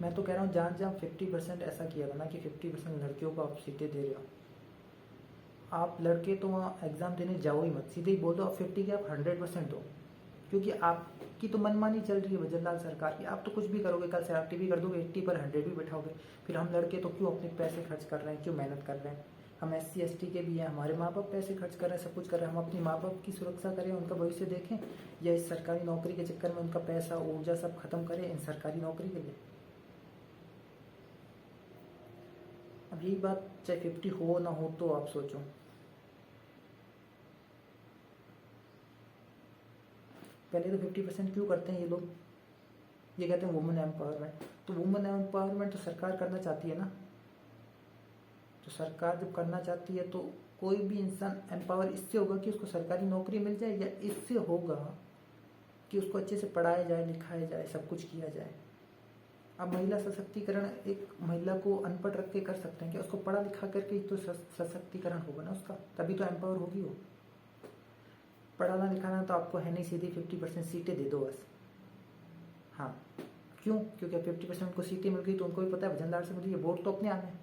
मैं तो कह रहा हूँ जहाँ जहाँ 50% ऐसा किया था ना कि 50% लड़कियों को आप सीटें दे रहे हो, आप लड़के तो वहाँ एग्ज़ाम देने जाओ ही मत, सीधे ही बोल दो आप 50 के आप 100% दो, क्योंकि आपकी तो मनमानी चल रही है भजनलाल सरकार की। आप तो कुछ भी करोगे, कल से एक्टिव कर दोगे, 80 पर 100 भी बैठाओगे। फिर हम लड़के तो क्यों अपने पैसे खर्च कर रहे हैं, क्यों मेहनत कर रहे हैं? हम SC ST के भी हैं, हमारे माँ बाप पैसे खर्च कर रहे हैं, सब कुछ कर रहे हैं। हम अपने माँ बाप की सुरक्षा करें, उनका भविष्य देखें, या इस सरकारी नौकरी के चक्कर में उनका पैसा ऊर्जा सब खत्म करें इन सरकारी नौकरी के लिए? अब यही बात चाहे 50 हो ना हो, तो आप सोचो। पहले तो 50% क्यों करते हैं ये लोग? ये कहते हैं वुमेन एम्पावरमेंट। तो वुमेन एम्पावरमेंट तो सरकार करना चाहती है ना, तो सरकार जब करना चाहती है तो कोई भी इंसान एम्पावर इससे होगा कि उसको सरकारी नौकरी मिल जाए, या इससे होगा कि उसको अच्छे से पढ़ाया जाए, लिखाया जाए, सब कुछ किया जाए। अब महिला सशक्तिकरण एक महिला को अनपढ़ रख के कर सकते हैं क्या? उसको पढ़ा लिखा करके ही तो सशक्तिकरण होगा ना उसका, तभी तो एम्पावर होगी वो। पढ़ाना लिखाना तो आपको है नहीं, सीधी 50% सीटें दे दो बस। हाँ, क्यों? क्योंकि 50% को सीटें मिल गई तो उनको भी पता है भजनलाल से मिली है, वोट तो अपने आने हैं,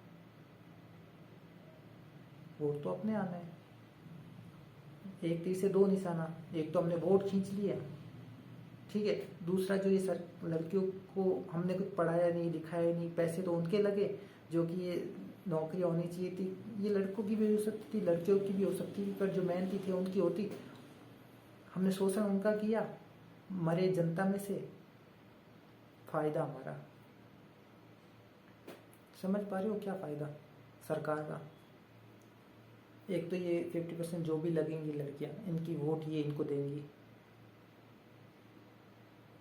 वोट तो अपने आने हैं। एक तीर से दो निशाना, एक तो हमने वोट खींच लिया, ठीक है, दूसरा जो ये लड़कियों को हमने कुछ पढ़ाया नहीं, लिखाया नहीं, पैसे तो उनके लगे, जो कि ये नौकरी होनी चाहिए थी, ये लड़कों की भी हो सकती थी, लड़कियों की भी हो सकती थी, पर जो मेहनती थी उनकी होती। हमने शोषण उनका किया, मरे जनता में से, फायदा हमारा। समझ पा रहे हो क्या फायदा सरकार का? एक तो ये 50% जो भी लगेंगी लड़कियां, इनकी वोट ये इनको देंगी।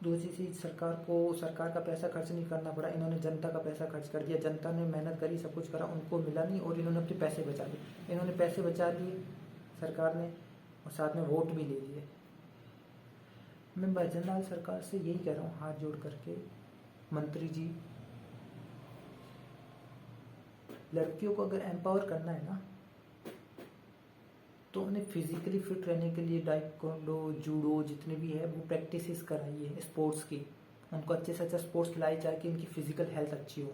दूसरी चीज, सरकार का पैसा खर्च नहीं करना पड़ा, इन्होंने जनता का पैसा खर्च कर दिया। जनता ने मेहनत करी, सब कुछ करा, उनको मिला नहीं, और इन्होंने अपने पैसे बचा लिए। इन्होंने पैसे बचा लिए सरकार ने, और साथ में वोट भी ले लिए। मैं भजनलाल सरकार से यही कह रहा हूँ हाथ जोड़ करके, मंत्री जी, लड़कियों को अगर एम्पावर करना है ना, तो उन्हें फिजिकली फिट रहने के लिए टाइकोंडो, जूडो, जितने भी है वो प्रैक्टिसेस कराइए स्पोर्ट्स की। उनको अच्छे से अच्छा स्पोर्ट्स खिलाई जाए कि उनकी फिजिकल हेल्थ अच्छी हो।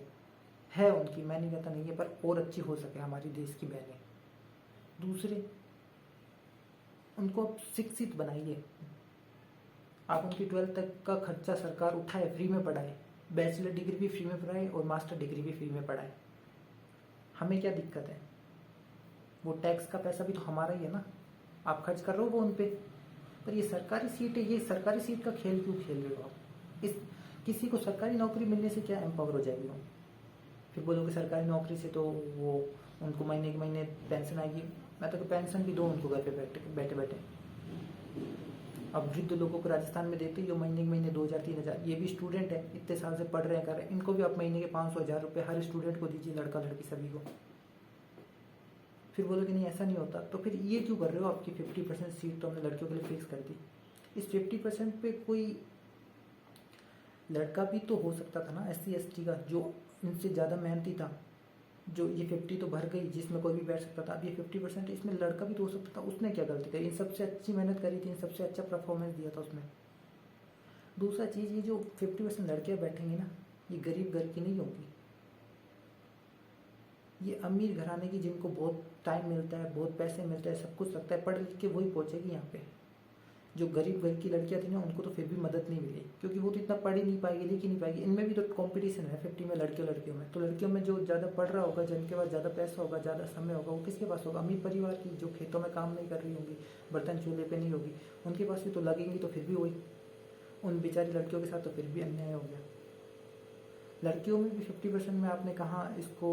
है उनकी, मैं नहीं कहता नहीं है, पर और अच्छी हो सके हमारी देश की बहनें। दूसरे, उनको आप शिक्षित बनाइए। आप उनकी 12th तक का खर्चा सरकार उठाए, फ्री में पढ़ाए, बैचलर डिग्री भी फ्री में पढ़ाए और मास्टर डिग्री भी फ्री में पढ़ाए। हमें क्या दिक्कत है? वो टैक्स का पैसा भी तो हमारा ही है ना, आप खर्च कर रहे हो वो उन पे। पर ये सरकारी सीट है, ये सरकारी सीट का खेल क्यों खेल रहे हो आप? इस किसी को सरकारी नौकरी मिलने से क्या एम्पावर हो जाएगी वो? फिर बोलोगे सरकारी नौकरी से तो वो उनको महीने के महीने पेंशन आएगी। मैं तो पेंशन भी दो उनको घर पे बैठे बैठे। अब वृद्ध लोगों को राजस्थान में देते ही हो महीने के महीने 2000-3000। ये भी स्टूडेंट है, इतने साल से पढ़ रहे हैं, कर रहे हैं, इनको भी आप महीने के 500-1000 रुपये हर स्टूडेंट को दीजिए, लड़का लड़की सभी को। फिर बोलोगे नहीं ऐसा नहीं होता, तो फिर ये क्यों कर रहे हो? आपकी 50% सीट तो हमने लड़कियों के लिए फिक्स कर दी। इस 50% पे कोई लड़का भी तो हो सकता था ना, SC ST का, जो इनसे ज़्यादा मेहनती था, जो ये 50 तो भर गई जिसमें कोई भी बैठ सकता था। अब ये 50% इसमें लड़का भी तो हो सकता था। उसने क्या गलती करी? इन सबसे अच्छी मेहनत करी थी, इन सबसे अच्छा परफॉर्मेंस दिया था उसने। दूसरा चीज़, ये जो 50% लड़कियाँ बैठेंगी ना, ये गरीब घर की नहीं होंगी, ये अमीर घराने की जिनको बहुत टाइम मिलता है, बहुत पैसे मिलते हैं, सब कुछ लगता है, पढ़ लिख के वही पहुँचेगी यहाँ पे। जो गरीब घर की लड़कियाँ थी ना, उनको तो फिर भी मदद नहीं मिली, क्योंकि वो तो इतना पढ़ ही नहीं पाएगी, लिख ही नहीं पाएगी। इनमें भी तो कंपटीशन है 50 में, लड़कियों में। तो लड़कियों में जो ज़्यादा पढ़ रहा होगा, जिनके पास ज़्यादा पैसा होगा, ज़्यादा समय होगा, वो किसके पास होगा? अमीर परिवार की, जो खेतों में काम नहीं कर रही होंगी, बर्तन चूल्हे पे नहीं होगी, उनके पास भी तो लगेंगी। तो फिर भी वही उन बेचारी लड़कियों के साथ तो फिर भी अन्याय हो गया। लड़कियों में भी 50% में आपने कहा इसको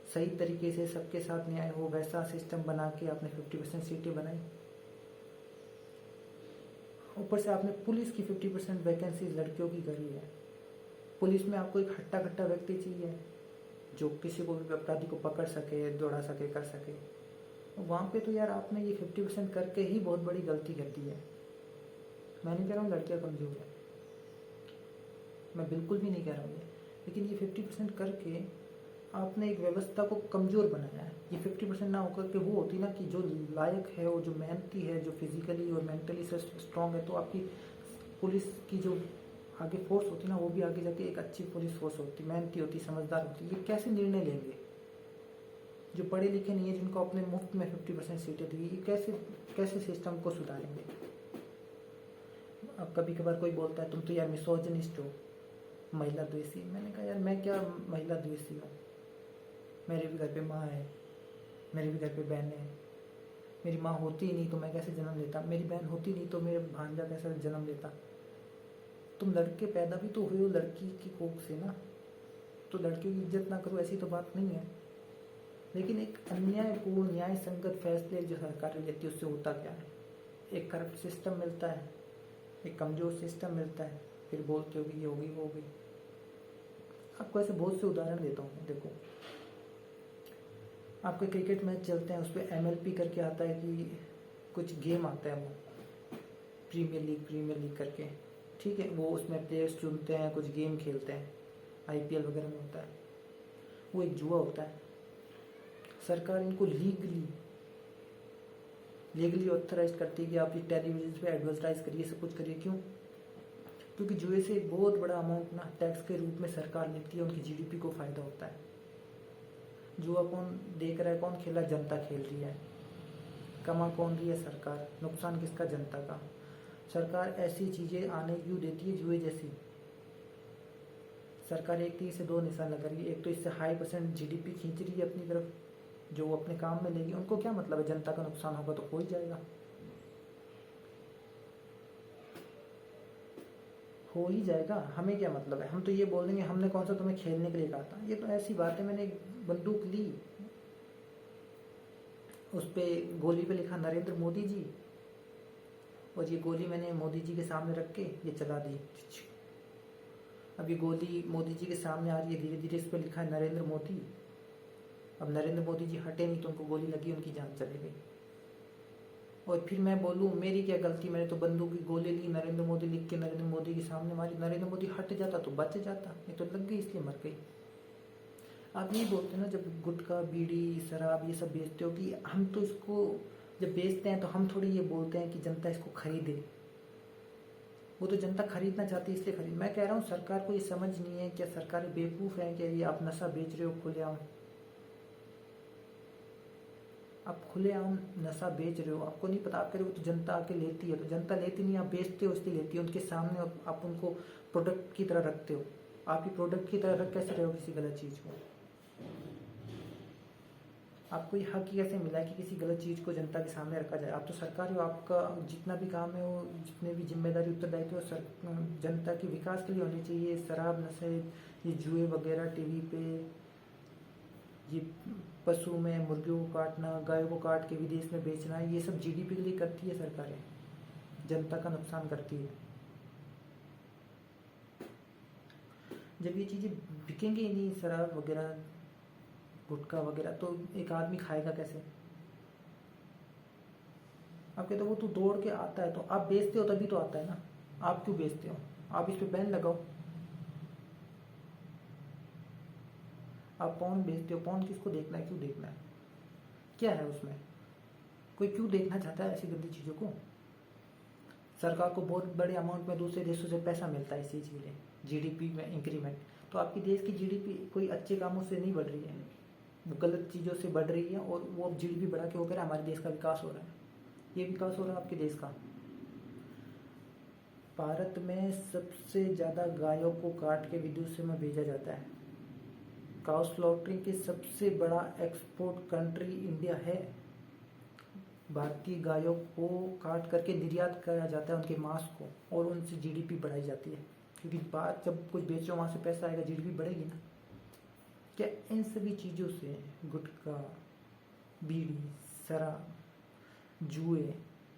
सही तरीके से सबके साथ न्याय हो, वैसा सिस्टम बना के आपने 50% सीटें बनाई। ऊपर से आपने पुलिस की 50% वैकेंसीज लड़कियों की करी है। पुलिस में आपको एक हट्टा कट्टा व्यक्ति चाहिए जो किसी को भी अपराधी को पकड़ सके, दौड़ा सके, कर सके। वहाँ पे तो यार आपने ये 50% करके ही बहुत बड़ी गलती कर दी है। मैं नहीं कह रहा हूँ लड़कियाँ कमजोर है, मैं बिल्कुल भी नहीं कह रहा हूँ ये, लेकिन ये 50% करके आपने एक व्यवस्था को कमज़ोर बनाया है। ये 50% ना होकर के वो होती ना कि जो लायक है, वो जो मेहनती है, जो फिजिकली और मेंटली स्ट्रॉन्ग है, तो आपकी पुलिस की जो आगे फोर्स होती ना, वो भी आगे जाके एक अच्छी पुलिस फोर्स होती, मेहनती होती, समझदार होती। ये कैसे निर्णय लेंगे जो पढ़े लिखे नहीं है, जिनको अपने मुफ्त में 50% सीटें दी, ये कैसे सिस्टम को सुधारेंगे? अब कभी कभार कोई बोलता है तुम तो यार मिसोजिनिस्ट हो, महिला द्वेषी। मैंने कहा यार मैं क्या महिला द्वेषी हूँ? मेरे भी घर पे माँ है, मेरे भी घर पे बहन है। मेरी माँ होती ही नहीं तो मैं कैसे जन्म लेता? मेरी बहन होती नहीं तो मेरे भांजा कैसे जन्म लेता? तुम लड़के पैदा भी तो हुए हो लड़की की कोख से ना, तो लड़कियों की इज्जत ना करो, ऐसी तो बात नहीं है। लेकिन एक अन्यायपूर्ण न्याय संगत फैसले जो सरकार लेती है, उससे होता क्या है? एक करप्ट सिस्टम मिलता है, एक कमज़ोर सिस्टम मिलता है, फिर बोलते हो कि ये होगी वो होगी। आपको ऐसे बहुत से उदाहरण देता हूँ। देखो, आपके क्रिकेट मैच चलते हैं, उस पर MLP करके आता है कि कुछ गेम आता है, वो प्रीमियर लीग करके, ठीक है। वो उसमें प्लेयर्स चुनते हैं, कुछ गेम खेलते हैं, IPL वगैरह में होता है। वो एक जुआ होता है। सरकार इनको लीगली ऑथराइज करती है कि आप ये टेलीविजन पे एडवर्टाइज करिए, सब कुछ करिए। क्यों? क्योंकि जुए से एक बहुत बड़ा अमाउंट ना टैक्स के रूप में सरकार लेती है, उनकी GDP को फ़ायदा होता है। जुआ कौन देख रहा है, कौन खेल रहा है? जनता खेल रही है। कमा कौन रही है? सरकार। नुकसान किसका? जनता का। सरकार ऐसी चीज़ें आने क्यों देती है जुए जैसी? सरकार एक तीर से दो निशान लगा रही है। एक तो इससे हाई % GDP खींच रही है अपनी तरफ, जो वो अपने काम में लेगी। उनको क्या मतलब है? जनता का नुकसान होगा तो हो ही जाएगा, हो ही जाएगा, हमें क्या मतलब है? हम तो ये बोल देंगे हमने कौन सा तुम्हें खेलने के लिए कहा था। ये तो ऐसी बात है। मैंने एक बंदूक ली, उस पर गोली पे लिखा नरेंद्र मोदी जी, और ये गोली मैंने मोदी जी के सामने रख के ये चला दी। अब ये गोली मोदी जी के सामने आ रही है, धीरे धीरे इस पर लिखा है नरेंद्र मोदी। अब नरेंद्र मोदी जी हटे नहीं तो उनको गोली लगी, उनकी जान चली गई। और फिर मैं बोलूँ मेरी क्या गलती? मैंने तो बंदूक की गोली ली, नरेंद्र मोदी लिख के नरेंद्र मोदी के सामने मारी, नरेंद्र मोदी हट जाता तो बच जाता, ये तो लग गई इसलिए मर गई। आप ये बोलते हैं ना, जब गुटखा, बीड़ी, शराब ये सब बेचते हो, कि हम तो इसको जब बेचते हैं तो हम थोड़ी ये बोलते हैं कि जनता इसको खरीदे। वो तो जनता खरीदना चाहती है इसलिए खरीद। मैं कह रहा हूँ सरकार को ये समझ नहीं है क्या? सरकारें बेवकूफ़ हैं क्या? ये आप नशा बेच रहे हो खुलेआम, आप खुलेआम नशा बेच रहे हो, आपको नहीं पता। आप कह रहे हो तो जनता आके लेती है, तो जनता लेती नहीं, आप बेचते हो इसलिए लेती है। उनके सामने आप उनको प्रोडक्ट की तरह रखते हो। आप ही प्रोडक्ट की तरह रख कैसे रहे हो किसी गलत चीज़ को? आपको ये हक कैसे मिला है कि किसी गलत चीज़ को जनता के सामने रखा जाए? आप तो सरकार हो, आपका जितना भी काम है, वो जितने भी जिम्मेदारी उत्तरदायित्व है जनता के विकास के लिए होनी चाहिए। शराब, नशे, ये जुए वगैरह टीवी पे, ये पशु में मुर्गियों को काटना, गायों को काट के विदेश में बेचना, ये सब GDP के लिए करती है सरकारें, जनता का नुकसान करती है। जब ये चीज़ें बिकेंगी ही नहीं, शराब वगैरह, गुटखा वगैरह, तो एक आदमी खाएगा कैसे? आप कहते हो वो तो दौड़ के आता है, तो आप बेचते हो तभी तो आता है ना। आप क्यों बेचते हो? आप इस पे बैन लगाओ। आप पॉर्न बेचते हो, पॉर्न किसको देखना है? क्यों देखना है? क्या है उसमें? कोई क्यों देखना चाहता है ऐसी गंदी चीज़ों को? सरकार को बहुत बड़े अमाउंट में दूसरे देशों से पैसा मिलता है इस चीज़ के लिए, GDP में इंक्रीमेंट। तो आपकी देश की GDP कोई अच्छे कामों से नहीं बढ़ रही है, वो गलत चीज़ों से बढ़ रही है और वो अब जीडीपी बढ़ा के वो कह रहा है हमारे देश का विकास हो रहा है। ये विकास हो रहा है आपके देश का। भारत में सबसे ज़्यादा गायों को काट के विदेशों में भेजा जाता है। काउ स्लॉटरिंग की सबसे बड़ा एक्सपोर्ट कंट्री इंडिया है। भारतीय गायों को काट करके निर्यात किया जाता है, उनके मांस को, और उनसे जीडीपी बढ़ाई जाती है, क्योंकि बात जब कुछ बेचो वहाँ से पैसा आएगा, जीडीपी बढ़ेगी ना। क्या इन सभी चीज़ों से गुटखा, बीड़ी, शराब, जुए,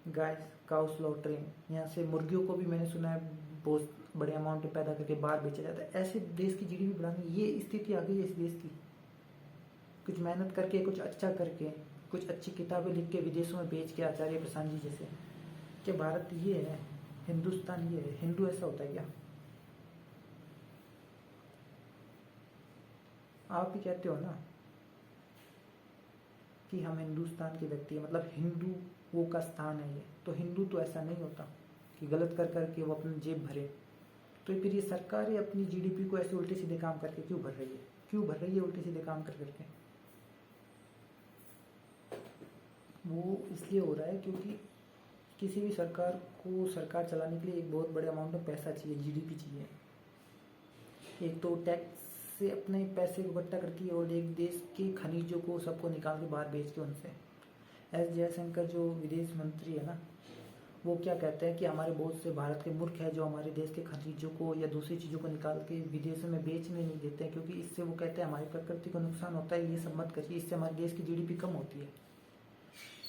गाय काउ स्लॉटरिंग, यहाँ से मुर्गियों को भी मैंने सुना है बहुत बड़े अमाउंट में पैदा करके बाहर बेचा जाता है। ऐसे देश की जीडीपी बढ़ानी, ये स्थिति आ गई है इस देश की। कुछ मेहनत करके, कुछ अच्छा करके, कुछ अच्छी किताबें लिख के विदेशों में बेच के, आचार्य प्रसाद जी जैसे। क्या भारत ये है, हिंदुस्तान ये है, हिंदू ऐसा होता है क्या? आप ही कहते हो ना कि हम हिंदुस्तान के व्यक्ति हैं, मतलब हिंदू वो का स्थान है ये। तो हिंदू तो ऐसा नहीं होता कि गलत कर करके वो अपनी जेब भरे। तो फिर ये सरकारें अपनी जीडीपी को ऐसे उल्टे सीधे काम करके क्यों भर रही है? क्यों भर रही है उल्टे सीधे काम कर करके? वो इसलिए हो रहा है क्योंकि किसी भी सरकार को सरकार चलाने के लिए एक बहुत बड़े अमाउंट में पैसा चाहिए, जीडीपी चाहिए। एक तो टैक्स से अपने पैसे को इकट्ठा करती है, और एक देश के खनिजों को सबको निकाल के बाहर बेच के उनसे। एस जयशंकर जो विदेश मंत्री है ना, वो क्या कहते हैं कि हमारे बहुत से भारत के मूर्ख है जो हमारे देश के खनिजों को या दूसरी चीज़ों को निकाल के विदेशों में बेचने नहीं देते हैं, क्योंकि इससे वो कहते हैं हमारी प्रकृति को नुकसान होता है, ये सब मत करिए, इससे हमारे देश की जीडीपी कम होती है।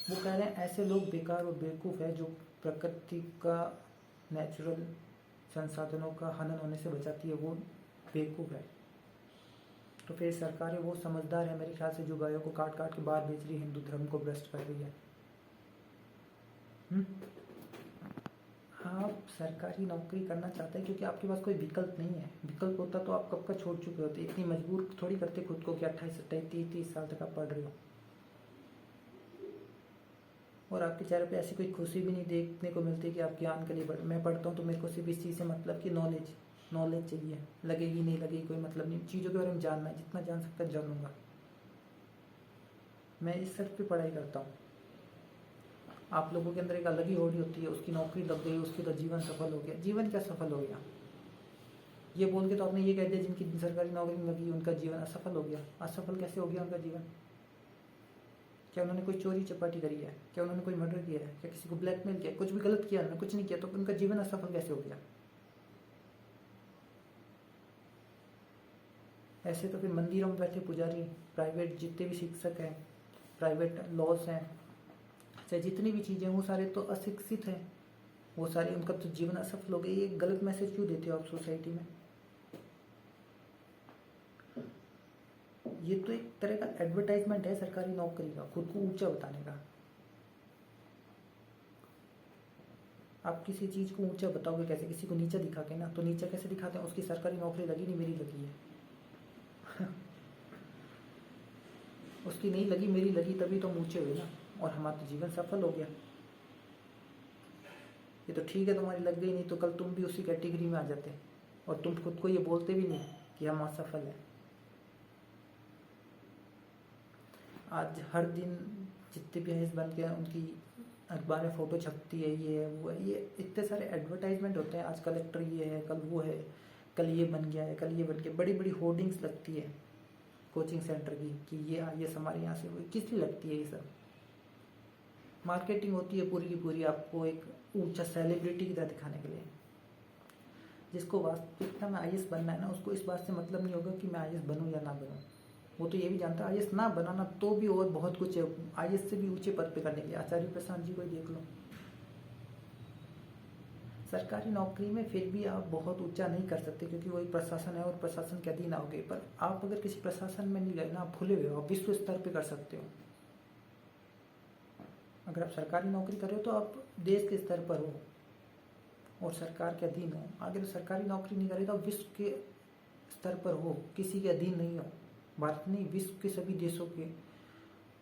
वो कह रहे हैं ऐसे लोग बेकार और बेवकूफ़ है जो प्रकृति का नेचुरल संसाधनों का हनन होने से बचाती है, वो बेवकूफ़ है। तो फिर सरकारें वो समझदार है मेरे ख्याल से जो गायों को काट काट के बाहर बेच रही है, हिंदू धर्म को भ्रष्ट कर रही है। आप सरकारी नौकरी करना चाहते हैं क्योंकि आपके पास कोई विकल्प नहीं है। विकल्प होता तो आप कब का छोड़ चुके होते। इतनी मजबूर थोड़ी करते खुद को कि 28, 28, 30 साल तक आप पढ़ रहे हो, और आपके चेहरे पे ऐसी कोई खुशी भी नहीं देखने को मिलती कि आप ज्ञान के लिए मैं पढ़ता हूँ तो मेरे को सिर्फ इस चीज़ से मतलब कि नॉलेज चाहिए, लगेगी नहीं लगेगी कोई मतलब नहीं, चीज़ों के बारे में जानना है, जितना जान सकता जानूंगा। मैं इस सर्च पे पढ़ाई करता हूँ। आप लोगों के अंदर एक अलग ही होड़ी होती है, उसकी नौकरी लग गई, उसके तो जीवन सफल हो गया। जीवन क्या सफल हो गया? ये बोल के तो आपने ये कह दिया जिनकी सरकारी नौकरी लगी उनका जीवन असफल हो गया। असफल कैसे हो गया उनका जीवन? क्या उन्होंने कोई चोरी चपाटी करी है? क्या उन्होंने कोई मर्डर किया है? क्या किसी को ब्लैकमेल किया? कुछ भी गलत किया उन्होंने? कुछ नहीं किया, तो उनका जीवन असफल कैसे हो गया? ऐसे तो फिर मंदिरों में बैठे पुजारी, प्राइवेट जितने भी शिक्षक हैं, प्राइवेट लॉज हैं, चाहे जितनी भी चीज़ें, वो सारे तो अशिक्षित हैं, वो सारे उनका तो जीवन असफल हो गया। ये गलत मैसेज क्यों देते हो आप सोसाइटी में? ये तो एक तरह का एडवर्टाइजमेंट है सरकारी नौकरी का, खुद को ऊंचा बताने का। आप किसी चीज़ को ऊंचा बताओगे कैसे? किसी को नीचा दिखा के ना। तो नीचा कैसे दिखाते हैं? उसकी सरकारी नौकरी लगी नहीं, मेरी लगी है। उसकी नहीं लगी, मेरी लगी, तभी तो हम ऊंचे हुए ना, और हमारा तो जीवन सफल हो गया। ये तो ठीक है तुम्हारी लग गई, नहीं तो कल तुम भी उसी कैटेगरी में आ जाते, और तुम खुद को ये बोलते भी नहीं कि हम असफल हैं। आज हर दिन जितने भी आईएएस बन के उनकी अखबार में फ़ोटो छपती है, ये है वो है, ये इतने सारे एडवर्टाइजमेंट होते हैं। आज कलेक्टर ये है, कल वो है, कल ये बन गया है, कल ये बन गया। बड़ी बड़ी होर्डिंग्स लगती है कोचिंग सेंटर की कि ये आईएएस हमारे यहाँ से हुई। किस लिए लगती है ये सब? मार्केटिंग होती है पूरी की पूरी, आपको एक ऊंचा सेलिब्रिटी की तरह दिखाने के लिए। जिसको वास्तविकता में आईएएस बनना है ना, उसको इस बात से मतलब नहीं होगा कि मैं आईएएस बनूं या ना बनूं। वो तो ये भी जानता है आईएएस ना बनाना तो भी और बहुत कुछ है आईएएस से भी ऊंचे पद पे करने के लिए। आचार्य प्रसाद जी को ही देख लो। सरकारी नौकरी में फिर भी आप बहुत ऊंचा नहीं कर सकते, क्योंकि वो एक प्रशासन है और प्रशासन के अधीन आओगे। पर आप अगर किसी प्रशासन में नहीं गए ना, आप भूले हुए हो, आप विश्व स्तर पे कर सकते हो। अगर आप सरकारी नौकरी कर रहे हो तो आप देश के स्तर पर हो और सरकार के अधीन हो। अगर सरकारी नौकरी नहीं करे तो आप विश्व के स्तर पर हो, किसी के अधीन नहीं हो। भारत नहीं, विश्व के सभी देशों के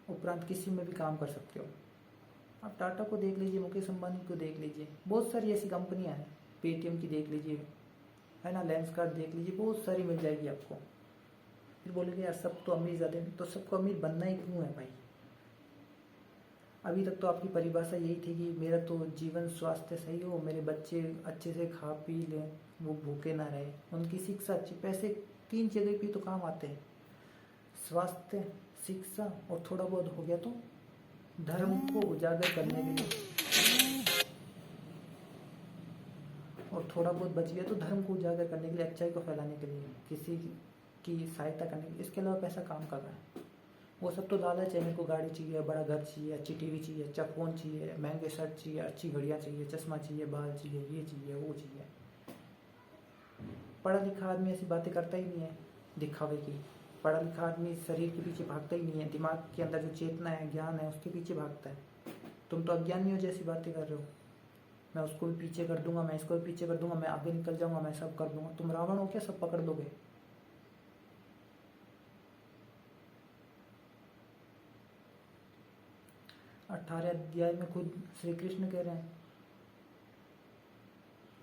उपरांत किसी में भी काम कर सकते हो। आप टाटा को देख लीजिए, मुकेश अंबानी को देख लीजिए, बहुत सारी ऐसी कंपनियां हैं। पेटीएम की देख लीजिए, है ना, लेंसकार्ट देख लीजिए, बहुत सारी मिल जाएगी आपको। फिर बोलेंगे यार सब तो अमीर ज़्यादा हैं, तो सबको अमीर बनना ही क्यों है भाई? अभी तक तो आपकी परिभाषा यही थी कि मेरा तो जीवन स्वास्थ्य सही हो, मेरे बच्चे अच्छे से खा पी लें, वो भूखे ना रहे, उनकी शिक्षा अच्छी। पैसे 3 जगह पे तो काम आते हैं, स्वास्थ्य, शिक्षा और थोड़ा बहुत हो गया तो धर्म को उजागर करने के लिए, और थोड़ा बहुत बच गया तो धर्म को उजागर करने के लिए, अच्छाई को फैलाने के लिए, किसी की सहायता करने के लिए। इसके अलावा पैसा काम कर रहा है। वो सब तो लालच है, मेरे को गाड़ी चाहिए, बड़ा घर चाहिए, अच्छी टीवी चाहिए, अच्छा फ़ोन चाहिए, महंगे शर्ट चाहिए, अच्छी घड़ियाँ चाहिए, चश्मा चाहिए, बाल चाहिए, ये चाहिए, वो चाहिए। पढ़ा लिखा आदमी ऐसी बातें करता ही नहीं है दिखावे की। पढ़ा लिखा आदमी शरीर के पीछे भागता ही नहीं है, दिमाग के अंदर जो चेतना है, ज्ञान है, उसके पीछे भागता है। तुम तो अज्ञानियों जैसी बातें कर रहे हो, मैं उसको भी पीछे कर दूंगा, मैं इसको भी पीछे कर दूंगा, मैं आगे निकल जाऊंगा, मैं सब कर दूंगा। तुम रावण हो क्या, सब पकड़ लोगे? अठारह अध्याय में खुद श्री कृष्ण कह रहे हैं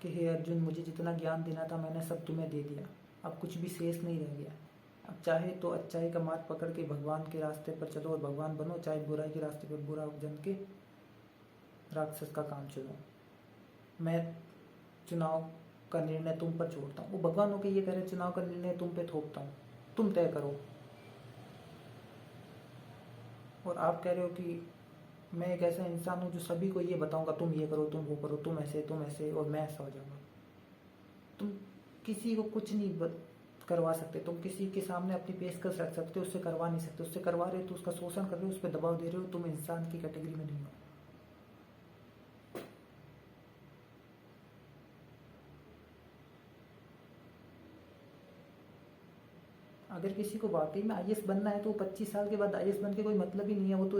कि हे अर्जुन, मुझे जितना ज्ञान देना था मैंने सब तुम्हें दे दिया, अब कुछ भी शेष नहीं रह गया। अब चाहे तो अच्छाई का मार्ग पकड़ के भगवान के रास्ते पर चलो और भगवान बनो, चाहे बुराई के रास्ते पर बुरा जन के राक्षस का काम चलो। मैं चुनाव का निर्णय तुम पर छोड़ता हूँ। वो भगवान होकर ये कह रहे चुनाव का निर्णय तुम पे थोपता हूँ, तुम तय करो। और आप कह रहे हो कि मैं एक ऐसा इंसान हूँ जो सभी को ये बताऊंगा, तुम ये करो, तुम वो करो, तुम ऐसे, और मैं ऐसा हो जाऊंगा। तुम किसी को कुछ नहीं करवा सकते। तुम किसी के सामने अपनी पेशकश रख सकते हो, उससे करवा नहीं सकते। उससे करवा रहे हो तो उसका शोषण कर रहे हो, उस पर दबाव दे रहे हो। तुम इंसान की कैटेगरी में नहीं हो। अगर किसी को वाकई में आईएएस बनना है तो 25 साल के बाद आईएएस बन के कोई मतलब ही नहीं है। वो तो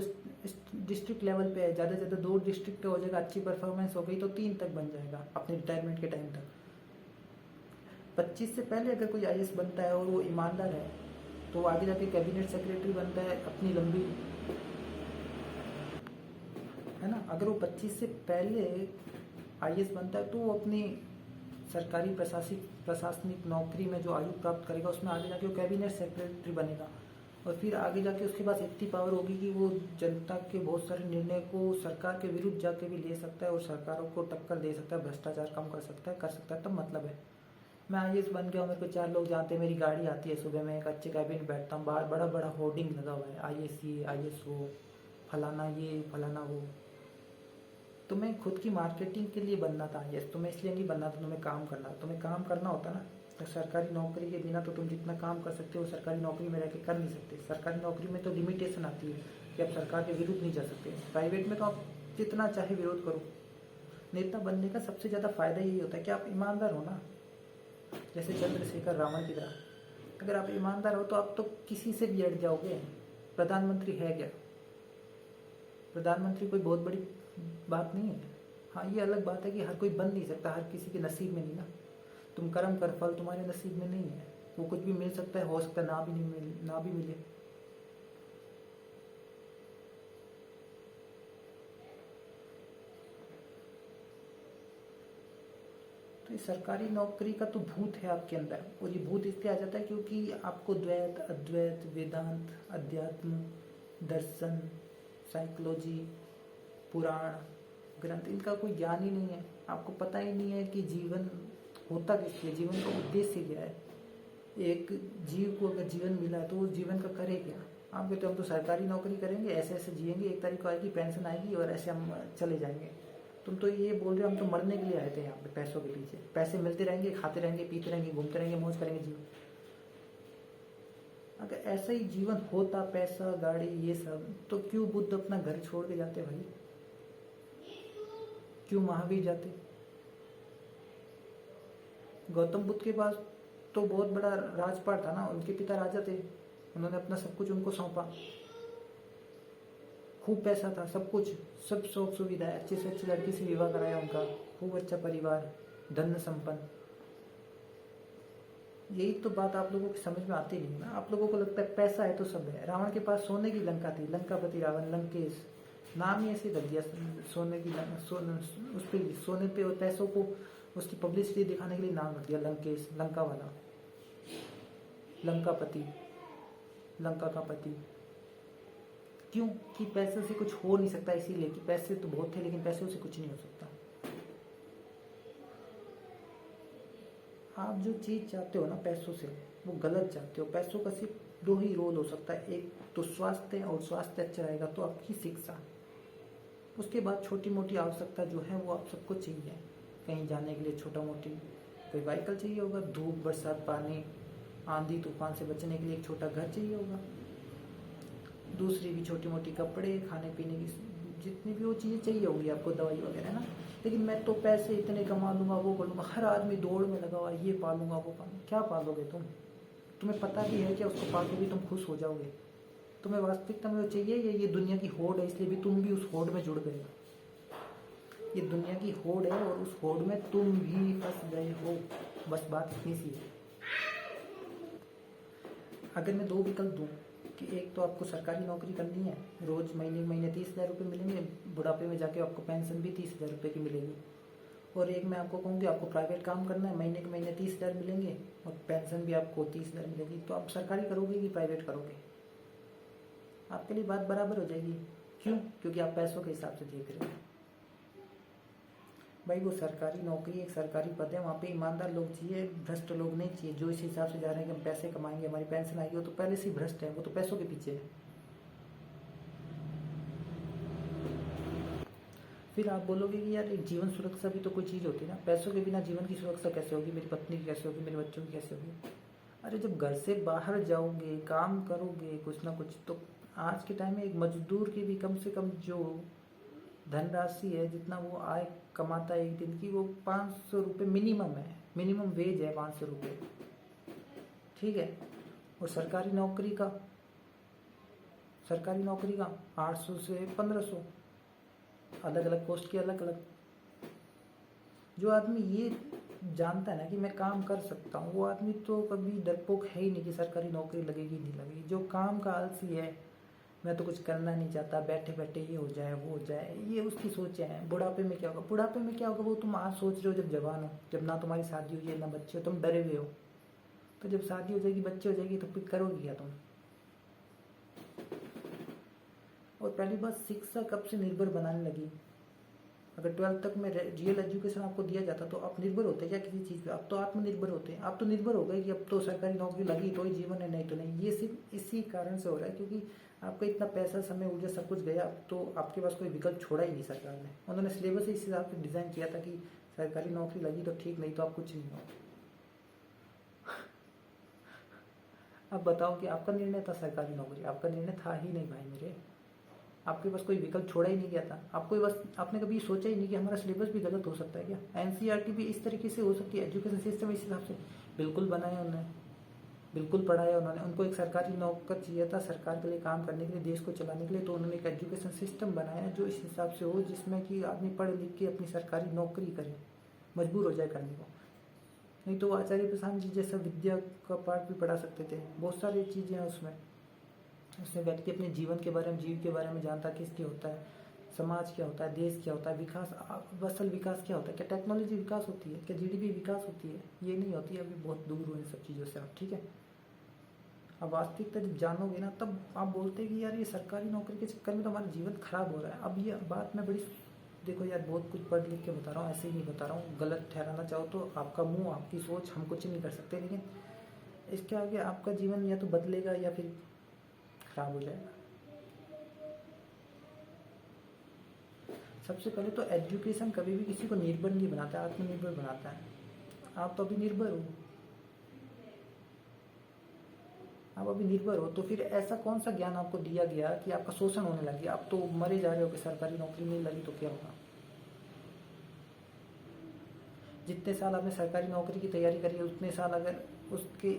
डिस्ट्रिक्ट लेवल पे है, ज़्यादा से ज़्यादा 2 डिस्ट्रिक्ट हो जाएगा। अच्छी परफॉर्मेंस हो गई तो 3 तक बन जाएगा अपने रिटायरमेंट के टाइम तक। 25 से पहले अगर कोई आईएएस बनता है और वो ईमानदार है तो आगे जाके कैबिनेट सेक्रेटरी बनता है अपनी लंबी, है ना। अगर वो 25 से पहले आईएएस बनता है तो वो अपनी सरकारी प्रशासनिक नौकरी में जो आयु प्राप्त करेगा उसमें आगे जाके वो कैबिनेट सेक्रेटरी बनेगा। और फिर आगे जाके उसके पास इतनी पावर होगी कि वो जनता के बहुत सारे निर्णय को सरकार के विरुद्ध जाके भी ले सकता है और सरकारों को टक्कर दे सकता है, भ्रष्टाचार कम कर सकता है। तब मतलब है मैं आईएएस बन गया हूँ, मेरे को 4 लोग जानते हैं, मेरी गाड़ी आती है सुबह में, एक अच्छे कैबिन में बैठता हूँ, बाहर बड़ा बड़ा होर्डिंग लगा हुआ है, आईएएस ये, आईएएस वो, फलाना ये, फलाना वो। तुम्हें खुद की मार्केटिंग के लिए बनना था आईएएस, तुम्हें इसलिए नहीं बनना था, तुम्हें काम करना। तुम्हें काम करना होता ना तो सरकारी नौकरी के बिना तो तुम जितना काम कर सकते हो सरकारी नौकरी में रह के कर नहीं सकते। सरकारी नौकरी में तो लिमिटेशन आती है कि आप सरकार के विरुद्ध नहीं जा सकते। प्राइवेट में तो आप जितना चाहे विरोध करो। नेता बनने का सबसे ज़्यादा फायदा यही होता है कि आप ईमानदार हो ना, जैसे चंद्रशेखर रावण की तरह। अगर आप ईमानदार हो तो आप तो किसी से भी अड़ जाओगे। प्रधानमंत्री है क्या? प्रधानमंत्री कोई बहुत बड़ी बात नहीं है। हाँ, ये अलग बात है कि हर कोई बन नहीं सकता, हर किसी के नसीब में नहीं ना। तुम कर्म कर, फल तुम्हारे नसीब में नहीं है। वो कुछ भी मिल सकता है, हो सकता है ना भी मिले। तो ये सरकारी नौकरी का तो भूत है आपके अंदर। और ये भूत इसलिए आ जाता है क्योंकि आपको द्वैत, अद्वैत, वेदांत, अध्यात्म, दर्शन, साइकोलॉजी, पुराण ग्रंथ, इनका कोई ज्ञान ही नहीं है। आपको पता ही नहीं है कि जीवन होता किस लिए, जीवन का उद्देश्य क्या है। एक जीव को अगर जीवन मिला है तो वो जीवन का करे क्या? आप कहते हम तो सरकारी नौकरी करेंगे, ऐसे ऐसे जिएंगे, 1 तारीख को आएगी पेंशन आएगी और ऐसे हम चले जाएंगे। तुम तो ये बोल रहे हो हम तो मरने के लिए आए थे यहाँ पे, पैसों के पीछे। पैसे मिलते रहेंगे, खाते रहेंगे, पीते रहेंगे, घूमते रहेंगे, मौज करेंगे जीवन। अगर ऐसा ही जीवन होता, पैसा, गाड़ी, ये सब, तो क्यों बुद्ध अपना घर छोड़ के जाते भाई? क्यों महावीर जाते? गौतम बुद्ध के पास तो बहुत बड़ा राजपाट था ना, उनके पिता राजा थे, उन्होंने अपना सब कुछ उनको सौंपा। खूब पैसा था, सब कुछ, सब सुख सुविधाएं, अच्छे से अच्छी लड़की से विवाह कराया उनका, खूब अच्छा परिवार, धन संपन्न। यही तो बात आप लोगों की समझ में आती नहीं है ना। आप लोगों को लगता है पैसा है तो सब है। रावण के पास सोने की लंका थी, लंकापति रावण, लंकेश, नाम ही ऐसे रख दिया सोने की उस पर सोने पे और पैसों को उसकी पब्लिसिटी दिखाने के लिए नाम रख दिया लंकेश, लंका वाला, लंकापति। लंका का पति। क्यों? कि पैसे से कुछ हो नहीं सकता, इसीलिए कि पैसे तो बहुत थे लेकिन पैसों से कुछ नहीं हो सकता। आप जो चीज़ चाहते हो ना पैसों से, वो गलत चाहते हो। पैसों का सिर्फ दो ही रोल हो सकता है, एक तो स्वास्थ्य, और स्वास्थ्य अच्छा रहेगा तो आपकी शिक्षा। उसके बाद छोटी मोटी आवश्यकता जो है वो आप सबको चाहिए। कहीं जाने के लिए छोटा मोटी कोई व्हीकल चाहिए होगा, धूप बरसात पानी आंधी तूफान से बचने के लिए एक छोटा घर चाहिए होगा, दूसरी भी छोटी मोटी कपड़े, खाने पीने की जितनी भी वो चीज़ें चाहिए होंगी आपको, दवाई वगैरह ना। लेकिन मैं तो पैसे इतने कमा लूँगा, वो कर लूँगा, हर आदमी दौड़ में लगा हुआ, ये पालूंगा वो पालूंगा। क्या पालोगे तुम? तुम्हें पता भी है क्या उसको पाल के भी तुम खुश हो जाओगे? तुम्हें वास्तविकता में वो चाहिए या ये दुनिया की होड़ है इसलिए भी तुम भी उस होड़ में जुड़ गए? ये दुनिया की होड़ है और उस होड़ में तुम भी फंस गए हो, बस बात इतनी सी है। अगर मैं दो विकल्प दूँ कि एक तो आपको सरकारी नौकरी करनी है, रोज महीने महीने 30,000 रुपये मिलेंगे, बुढ़ापे में जाके आपको पेंशन भी 30,000 रुपये की मिलेगी, और एक मैं आपको कहूँ कि आपको प्राइवेट काम करना है, महीने के महीने 30,000 मिलेंगे और पेंशन भी आपको 30,000 मिलेगी, तो आप सरकारी करोगे कि प्राइवेट करोगे? आपके लिए बात बराबर हो जाएगी। क्यों? क्योंकि आप पैसों के हिसाब से देख रहे हो। भाई वो सरकारी नौकरी, एक सरकारी पद है, वहाँ पे ईमानदार लोग चाहिए, भ्रष्ट लोग नहीं चाहिए। जो इस हिसाब से जा रहे हैं कि हम पैसे कमाएंगे, हमारी पेंशन आएगी, वो तो पहले से ही भ्रष्ट है, वो तो पैसों के पीछे है। फिर आप बोलोगे कि यार एक जीवन सुरक्षा भी तो कोई चीज़ होती है ना, पैसों के बिना जीवन की सुरक्षा कैसे होगी, मेरी पत्नी की कैसे होगी, मेरे बच्चों की कैसे होगी? अरे जब घर से बाहर जाओगे, काम करोगे कुछ ना कुछ, तो आज के टाइम में एक मजदूर की भी कम से कम जो धनराशि है, जितना वो आय कमाता है एक दिन की, वो 500 रुपये मिनिमम है, मिनिमम वेज है 500 रुपये, ठीक है। और सरकारी नौकरी का 800 से 1500, अलग अलग पोस्ट की अलग अलग। जो आदमी ये जानता है ना कि मैं काम कर सकता हूँ, वो आदमी तो कभी डरपोक है ही नहीं कि सरकारी नौकरी लगेगी नहीं लगेगी। जो काम का आलसी है, मैं तो कुछ करना नहीं चाहता, बैठे बैठे ये हो जाए वो हो जाए, ये उसकी सोचें हैं। बुढ़ापे में क्या होगा? बुढ़ापे में क्या होगा वो तुम आज सोच रहे हो जब जवान हो, जब ना तुम्हारी शादी हुई है ना बच्चे हो, तुम डरे हुए हो। तो जब शादी हो जाएगी, बच्चे हो जाएगी, तो फिर करोगे क्या तुम? और पहली बात, शिक्षा कब से निर्भर बनाने लगी? अगर 12th तक में रियल एजुकेशन आपको दिया जाता तो आप निर्भर होते क्या किसी चीज़ पे? अब तो आत्मनिर्भर होते हैं। आप तो निर्भर हो गए कि अब तो सरकारी नौकरी लगी तो ही जीवन है, नहीं तो नहीं। ये सिर्फ इसी कारण से हो रहा है क्योंकि आपका इतना पैसा, समय, ऊर्जा सब कुछ गया, अब तो आपके पास कोई विकल्प छोड़ा ही नहीं सरकार ने। उन्होंने सिलेबस इस हिसाब से डिज़ाइन किया था कि सरकारी नौकरी लगी तो ठीक, नहीं तो आप कुछ नहीं हो। अब बताओ कि आपका निर्णय था सरकारी नौकरी, आपका निर्णय था ही नहीं भाई मेरे। आपके पास कोई विकल्प छोड़ा ही नहीं गया था। आपको बस, आपने कभी सोचा ही नहीं कि हमारा सिलेबस भी गलत हो सकता है क्या? एनसीईआरटी भी इस तरीके से हो सकती है, एजुकेशन सिस्टम इस हिसाब से बिल्कुल बनाया उन्होंने, बिल्कुल पढ़ाया उन्होंने। उनको एक सरकारी नौकर चाहिए था सरकार के लिए काम करने के लिए, देश को चलाने के लिए, तो उन्होंने एक एजुकेशन सिस्टम बनाया जो इस हिसाब से हो, जिसमें कि आदमी पढ़ लिख के अपनी सरकारी नौकरी करे, मजबूर हो जाए करने को। नहीं तो आचार्य प्रसाद जी जैसा विद्या का पाठ भी पढ़ा सकते थे। बहुत सारी चीज़ें हैं उसमें व्यक्ति अपने जीवन के बारे में, जीव के बारे में जानता, किस क्या होता है, समाज क्या होता है, देश क्या होता है, विकास, असल विकास क्या होता है, क्या टेक्नोलॉजी विकास होती है, क्या जीडीपी विकास होती है? ये नहीं होती है, अभी बहुत दूर हो इन सब चीज़ों से आप, ठीक है। अब वास्तविकता जब जानोगे ना, तब आप बोलते हैं कि यार ये सरकारी नौकरी के चक्कर में तो हमारा जीवन खराब हो रहा है। अब ये बात मैं बड़ी, देखो यार बहुत कुछ पढ़ लिख के बता रहा हूँ, ऐसे ही नहीं बता रहा हूँ। गलत ठहराना चाहो तो आपका मुँह, आपकी सोच, हम कुछ नहीं कर सकते, लेकिन इसके आगे आपका जीवन या तो बदलेगा या फिर खराब हो जाएगा। सबसे पहले तो एजुकेशन कभी भी किसी को निर्भर नहीं बनाता, आत्मनिर्भर बनाता है। आप तो अभी निर्भर हो, आप अभी निर्भर हो, तो फिर ऐसा कौन सा ज्ञान आपको दिया गया कि आपका शोषण होने लग गया? आप तो मरे जा रहे हो कि सरकारी नौकरी नहीं लगी तो क्या होगा? जितने साल आपने सरकारी नौकरी की तैयारी करी है, उतने साल अगर उसके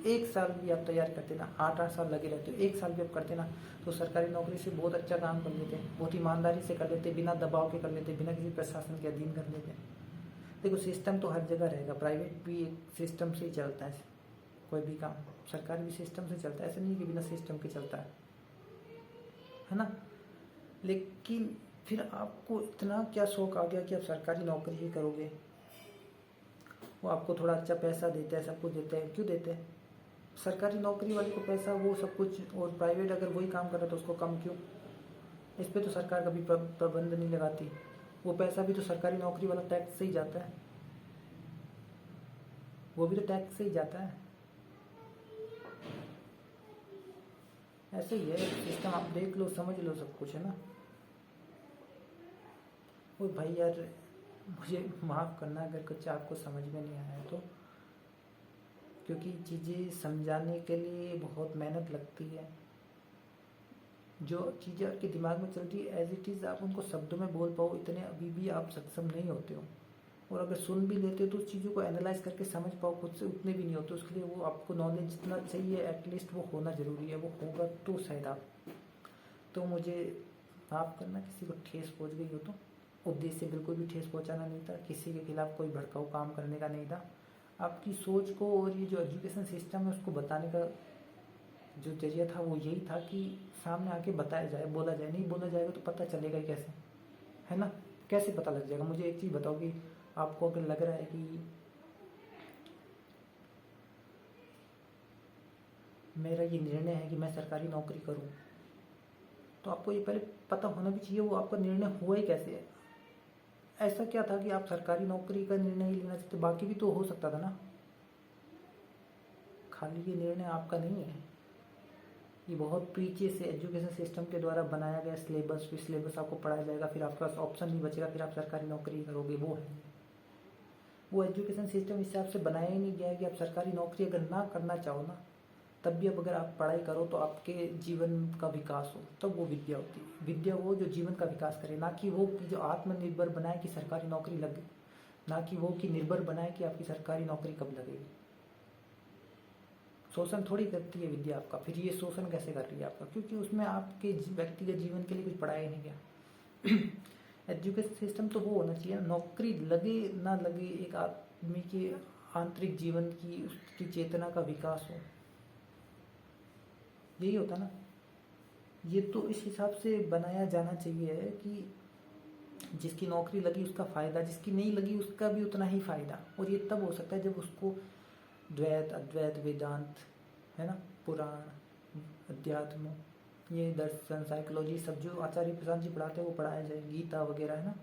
1 साल भी आप तैयारी करते ना, 8-8 साल लगे रहते हो, 1 साल भी आप करते ना, तो सरकारी नौकरी से बहुत अच्छा काम कर लेते, बहुत ईमानदारी से कर लेते, बिना दबाव के कर लेते, बिना किसी प्रशासन के अधीन कर लेते। देखो सिस्टम तो हर जगह रहेगा, प्राइवेट भी एक सिस्टम से ही चलता है, कोई भी काम। सरकारी भी सिस्टम से चलता है, ऐसा नहीं कि बिना सिस्टम के चलता है ना। लेकिन फिर आपको इतना क्या शौक आ गया कि आप सरकारी नौकरी ही करोगे? वो आपको थोड़ा अच्छा पैसा देते हैं, सब कुछ देते हैं, क्यों देते हैं? सरकारी नौकरी वाले को पैसा वो सब कुछ, और प्राइवेट अगर वही काम कर रहा है तो उसको कम क्यों? इस पे तो सरकार कभी प्रबंध नहीं लगाती। वो पैसा भी तो सरकारी नौकरी वाला टैक्स से ही जाता है, वो भी तो टैक्स से ही जाता है। ऐसे ही है सिस्टम, आप देख लो समझ लो सब कुछ, है ना। और भाई यार मुझे माफ़ करना अगर कुछ आपको समझ में नहीं आया तो, क्योंकि चीज़ें समझाने के लिए बहुत मेहनत लगती है। जो चीज़ें आपके दिमाग में चलती है एज इट इज़ आप उनको शब्दों में बोल पाओ, इतने अभी भी आप सक्षम नहीं होते हो। और अगर सुन भी लेते हो तो उस चीज़ों को एनालाइज करके समझ पाओ खुद से, उतने भी नहीं होते। उसके लिए वो आपको नॉलेज जितना चाहिए एटलीस्ट वो होना ज़रूरी है, वो होगा तो शायद आप। तो मुझे माफ़ करना किसी को ठेस पहुँच गई हो तो, उद्देश्य बिल्कुल भी ठेस पहुँचाना नहीं था, किसी के खिलाफ कोई भड़काऊ काम करने का नहीं था। आपकी सोच को और ये जो एजुकेशन सिस्टम है उसको बताने का जो जरिया था वो यही था कि सामने आके बताया जाए, बोला जाए। नहीं बोला जाएगा तो पता चलेगा ही कैसे, है ना। कैसे पता लग जाएगा? मुझे एक चीज़ बताओ कि आपको अगर लग रहा है कि मेरा ये निर्णय है कि मैं सरकारी नौकरी करूं, तो आपको ये पहले पता होना भी चाहिए वो आपका निर्णय हुआ ही कैसे है। ऐसा क्या था कि आप सरकारी नौकरी का निर्णय ही लेना चाहते? बाकी भी तो हो सकता था ना। खाली ये निर्णय आपका नहीं है, ये बहुत पीछे से एजुकेशन सिस्टम के द्वारा बनाया गया सिलेबस, फिर सिलेबस आपको पढ़ाया जाएगा, फिर आपके पास ऑप्शन नहीं बचेगा, फिर आप सरकारी नौकरी करोगे। वो एजुकेशन सिस्टम इस हिसाब से बनाया ही नहीं गया है कि आप सरकारी नौकरी अगर ना करना चाहो ना, तब भी अब अगर आप पढ़ाई करो तो आपके जीवन का विकास हो, तब वो विद्या होती है। विद्या वो जो जीवन का विकास करे, ना कि वो कि जो आत्मनिर्भर बनाए कि सरकारी नौकरी लगे, ना कि वो कि निर्भर बनाए कि आपकी सरकारी नौकरी कब लगेगी। शोषण थोड़ी करती है विद्या आपका। फिर ये शोषण कैसे कर रही है आपका? क्योंकि उसमें आपके व्यक्तिगत जीवन के लिए कुछ पढ़ाया ही नहीं गया। एजुकेशन सिस्टम तो वो होना चाहिए, नौकरी लगे ना लगे एक आदमी के आंतरिक जीवन की, उसकी चेतना का विकास हो, यही होता ना। ये तो इस हिसाब से बनाया जाना चाहिए कि जिसकी नौकरी लगी उसका फ़ायदा, जिसकी नहीं लगी उसका भी उतना ही फ़ायदा। और ये तब हो सकता है जब उसको द्वैत, अद्वैत, वेदांत, है ना, पुराण, अध्यात्म, ये दर्शन, साइकोलॉजी सब जो आचार्य प्रसाद जी पढ़ाते हैं वो पढ़ाया जाए। गीता वगैरह, है ना,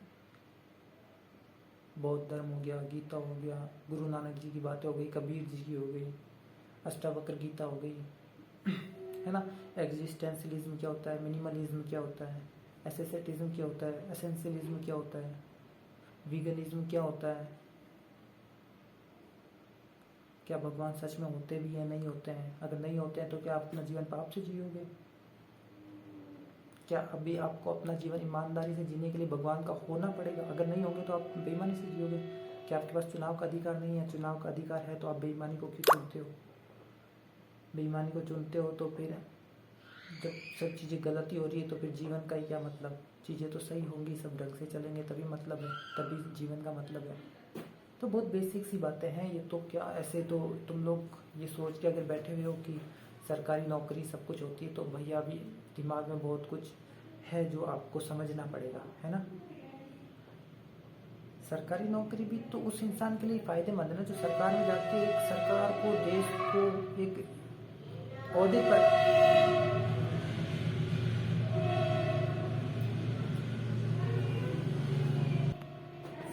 बौद्ध धर्म हो गया, गीता हो गया, गुरु नानक जी की बातें हो गई, कबीर जी की हो गई, अष्टावक्र गीता हो गई, है ना। एग्जिस्टेंशलिज्म क्या होता है, मिनिमलिज्म क्या होता है, एसेसेटिज्म क्या होता है, एसेंशियलिज्म क्या होता है, वीगनिज्म क्या होता है, क्या भगवान सच में होते भी हैं, नहीं होते हैं, अगर नहीं होते हैं तो क्या आप अपना जीवन पाप से जियोगे? क्या अभी आपको अपना जीवन ईमानदारी से जीने के लिए भगवान का होना पड़ेगा? अगर नहीं होंगे तो आप बेईमानी से जियोगे। क्या आपके पास चुनाव का अधिकार नहीं है? चुनाव का अधिकार है तो आप बेईमानी को क्यों चुनते हो? बेईमानी को चुनते हो तो फिर जब सब चीज़ें गलती हो रही है तो फिर जीवन का ही क्या मतलब? चीज़ें तो सही होंगी, सब ढंग से चलेंगे तभी मतलब है, तभी जीवन का मतलब है। तो बहुत बेसिक सी बातें हैं ये तो। क्या ऐसे तो तुम लोग ये सोच के अगर बैठे हुए हो कि सरकारी नौकरी सब कुछ होती है, तो भैया अभी दिमाग में बहुत कुछ है जो आपको समझना पड़ेगा, है ना। सरकारी नौकरी भी तो उस इंसान के लिए फ़ायदेमंद है ना जो सरकार में जाके एक सरकार को, देश को एक ओहदे पर,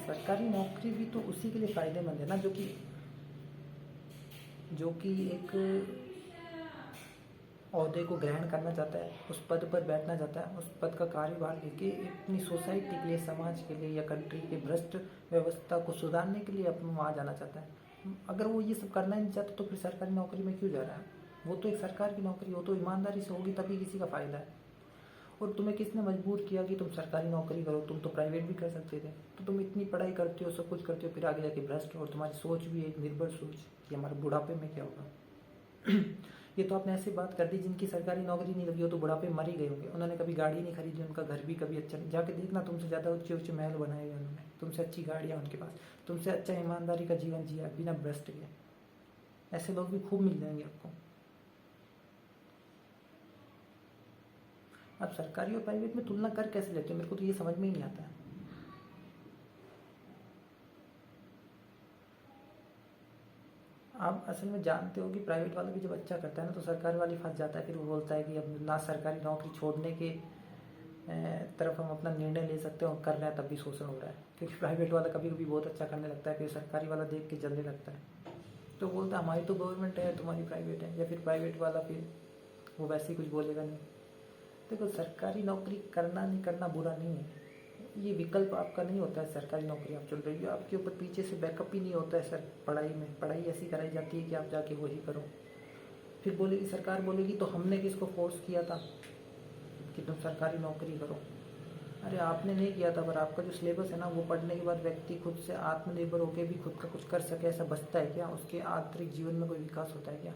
सरकारी नौकरी भी तो उसी के लिए फ़ायदेमंद है ना जो कि एक ओहदे को ग्रहण करना चाहता है, उस पद पर बैठना चाहता है, उस पद का कार्यभार लेके अपनी सोसाइटी के लिए, समाज के लिए या कंट्री के भ्रष्ट व्यवस्था को सुधारने के लिए अपना वहाँ जाना चाहता है। अगर वो ये सब करना ही नहीं चाहता तो फिर सरकारी नौकरी में क्यों जा रहा है? वो तो एक सरकार की नौकरी हो तो ईमानदारी से होगी तभी किसी का फ़ायदा है। और तुम्हें किसने मजबूर किया कि तुम सरकारी नौकरी करो? तुम तो प्राइवेट भी कर सकते थे। तो तुम इतनी पढ़ाई करते हो, सब कुछ करते हो, फिर आगे जाके भ्रष्ट, और तुम्हारी सोच भी एक निर्भर सोच कि हमारे बुढ़ापे में क्या होगा। ये तो आपने ऐसी बात कर दी जिनकी सरकारी नौकरी नहीं लगी हो तो बुढ़ापे मर ही गए होंगे। उन्होंने कभी गाड़ी नहीं खरीदी, उनका घर भी कभी अच्छा नहीं। जाके देखना, तुमसे ज़्यादा ऊंचे ऊंचे महल बनाए हुए उन्होंने, तुमसे अच्छी गाड़ियाँ उनके पास, तुमसे अच्छा ईमानदारी का जीवन जिया बिना भ्रष्ट के। ऐसे लोग भी खूब मिल जाएंगे आपको। आप सरकारी और प्राइवेट में तुलना कर कैसे लेते हो? मेरे को तो ये समझ में ही नहीं आता है। आप असल में जानते हो कि प्राइवेट वाला भी जब अच्छा करता है ना तो सरकारी वाली फंस जाता है। फिर वो बोलता है कि अब ना सरकारी नौकरी छोड़ने के तरफ हम अपना निर्णय ले सकते हैं, और कर रहे हैं तब भी शोषण हो रहा है। क्योंकि प्राइवेट वाला कभी कभी बहुत अच्छा करने लगता है, फिर सरकारी वाला देख के जलने लगता है, तो बोलता है हमारी तो गवर्नमेंट है, तुम्हारी प्राइवेट है। या फिर प्राइवेट वाला फिर वो वैसे ही कुछ बोलेगा नहीं। देखो, सरकारी नौकरी करना नहीं करना बुरा नहीं है, ये विकल्प आपका नहीं होता है। सरकारी नौकरी आप चुन रही हो, आपके ऊपर पीछे से बैकअप ही नहीं होता है। सर पढ़ाई ऐसी कराई जाती है कि आप जाके वही करो। फिर बोलेगी सरकार, बोलेगी तो हमने किसको फोर्स किया था कि तुम सरकारी नौकरी करो। अरे आपने नहीं किया था, पर आपका जो सिलेबस है ना, वो पढ़ने के बाद व्यक्ति खुद से आत्मनिर्भर होकर भी खुद का कुछ कर सके, ऐसा बचता है क्या? उसके आंतरिक जीवन में कोई विकास होता है क्या?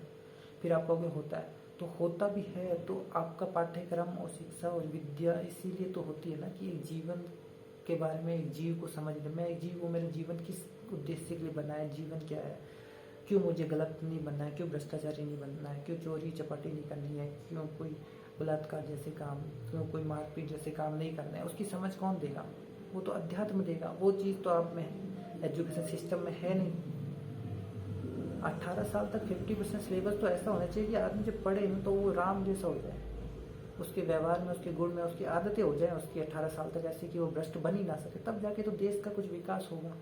फिर आप कहोगे होता है, तो होता भी है तो आपका पाठ्यक्रम और शिक्षा और विद्या इसीलिए तो होती है ना कि एक जीवन के बारे में, एक जीव को समझ ले। मैं एक जीव हूँ, मेरा जीवन किस उद्देश्य के लिए बना है, जीवन क्या है, क्यों मुझे गलत नहीं बनना है, क्यों भ्रष्टाचारी नहीं बनना है, क्यों चोरी चपाटी नहीं करनी है, क्यों कोई बलात्कार जैसे काम, क्यों कोई मारपीट जैसे काम नहीं करना है, उसकी समझ कौन देगा? वो तो अध्यात्म देगा। वो चीज़ तो आप में एजुकेशन सिस्टम में है नहीं। 18 साल तक 50% सिलेबस तो ऐसा होना चाहिए कि आदमी जब पढ़े ना तो वो राम जैसा हो जाए, उसके व्यवहार में, उसके गुण में, उसकी आदतें हो जाए उसकी 18 साल तक ऐसी कि वो भ्रष्ट बन ही ना सके। तब जाके तो देश का कुछ विकास होगा।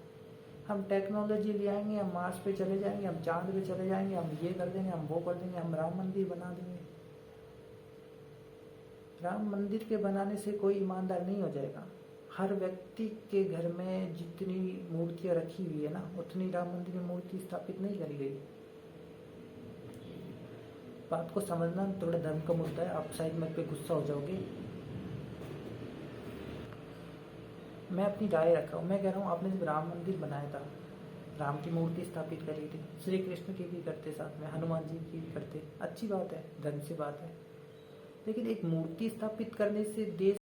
हम टेक्नोलॉजी ले आएंगे, हम मार्स पे चले जाएंगे, हम चांद पे चले जाएंगे, हम ये कर देंगे, हम वो कर देंगे, हम राम मंदिर बना देंगे। राम मंदिर के बनाने से कोई ईमानदार नहीं हो जाएगा। हर व्यक्ति के घर में जितनी मूर्तियां रखी हुई है ना, उतनी राम मंदिर में मूर्ति स्थापित नहीं करी गई। बात को समझना थोड़ा धर्म का मुद्दा है, आप शायद मेरे पे गुस्सा हो जाओगे। मैं अपनी राय रखा हूँ। मैं कह रहा हूँ आपने जब राम मंदिर बनाया था, राम की मूर्ति स्थापित करी थी, श्री कृष्ण की भी करते, साथ में हनुमान जी की भी करते, अच्छी बात है, धर्म से बात है। लेकिन एक मूर्ति स्थापित करने से देश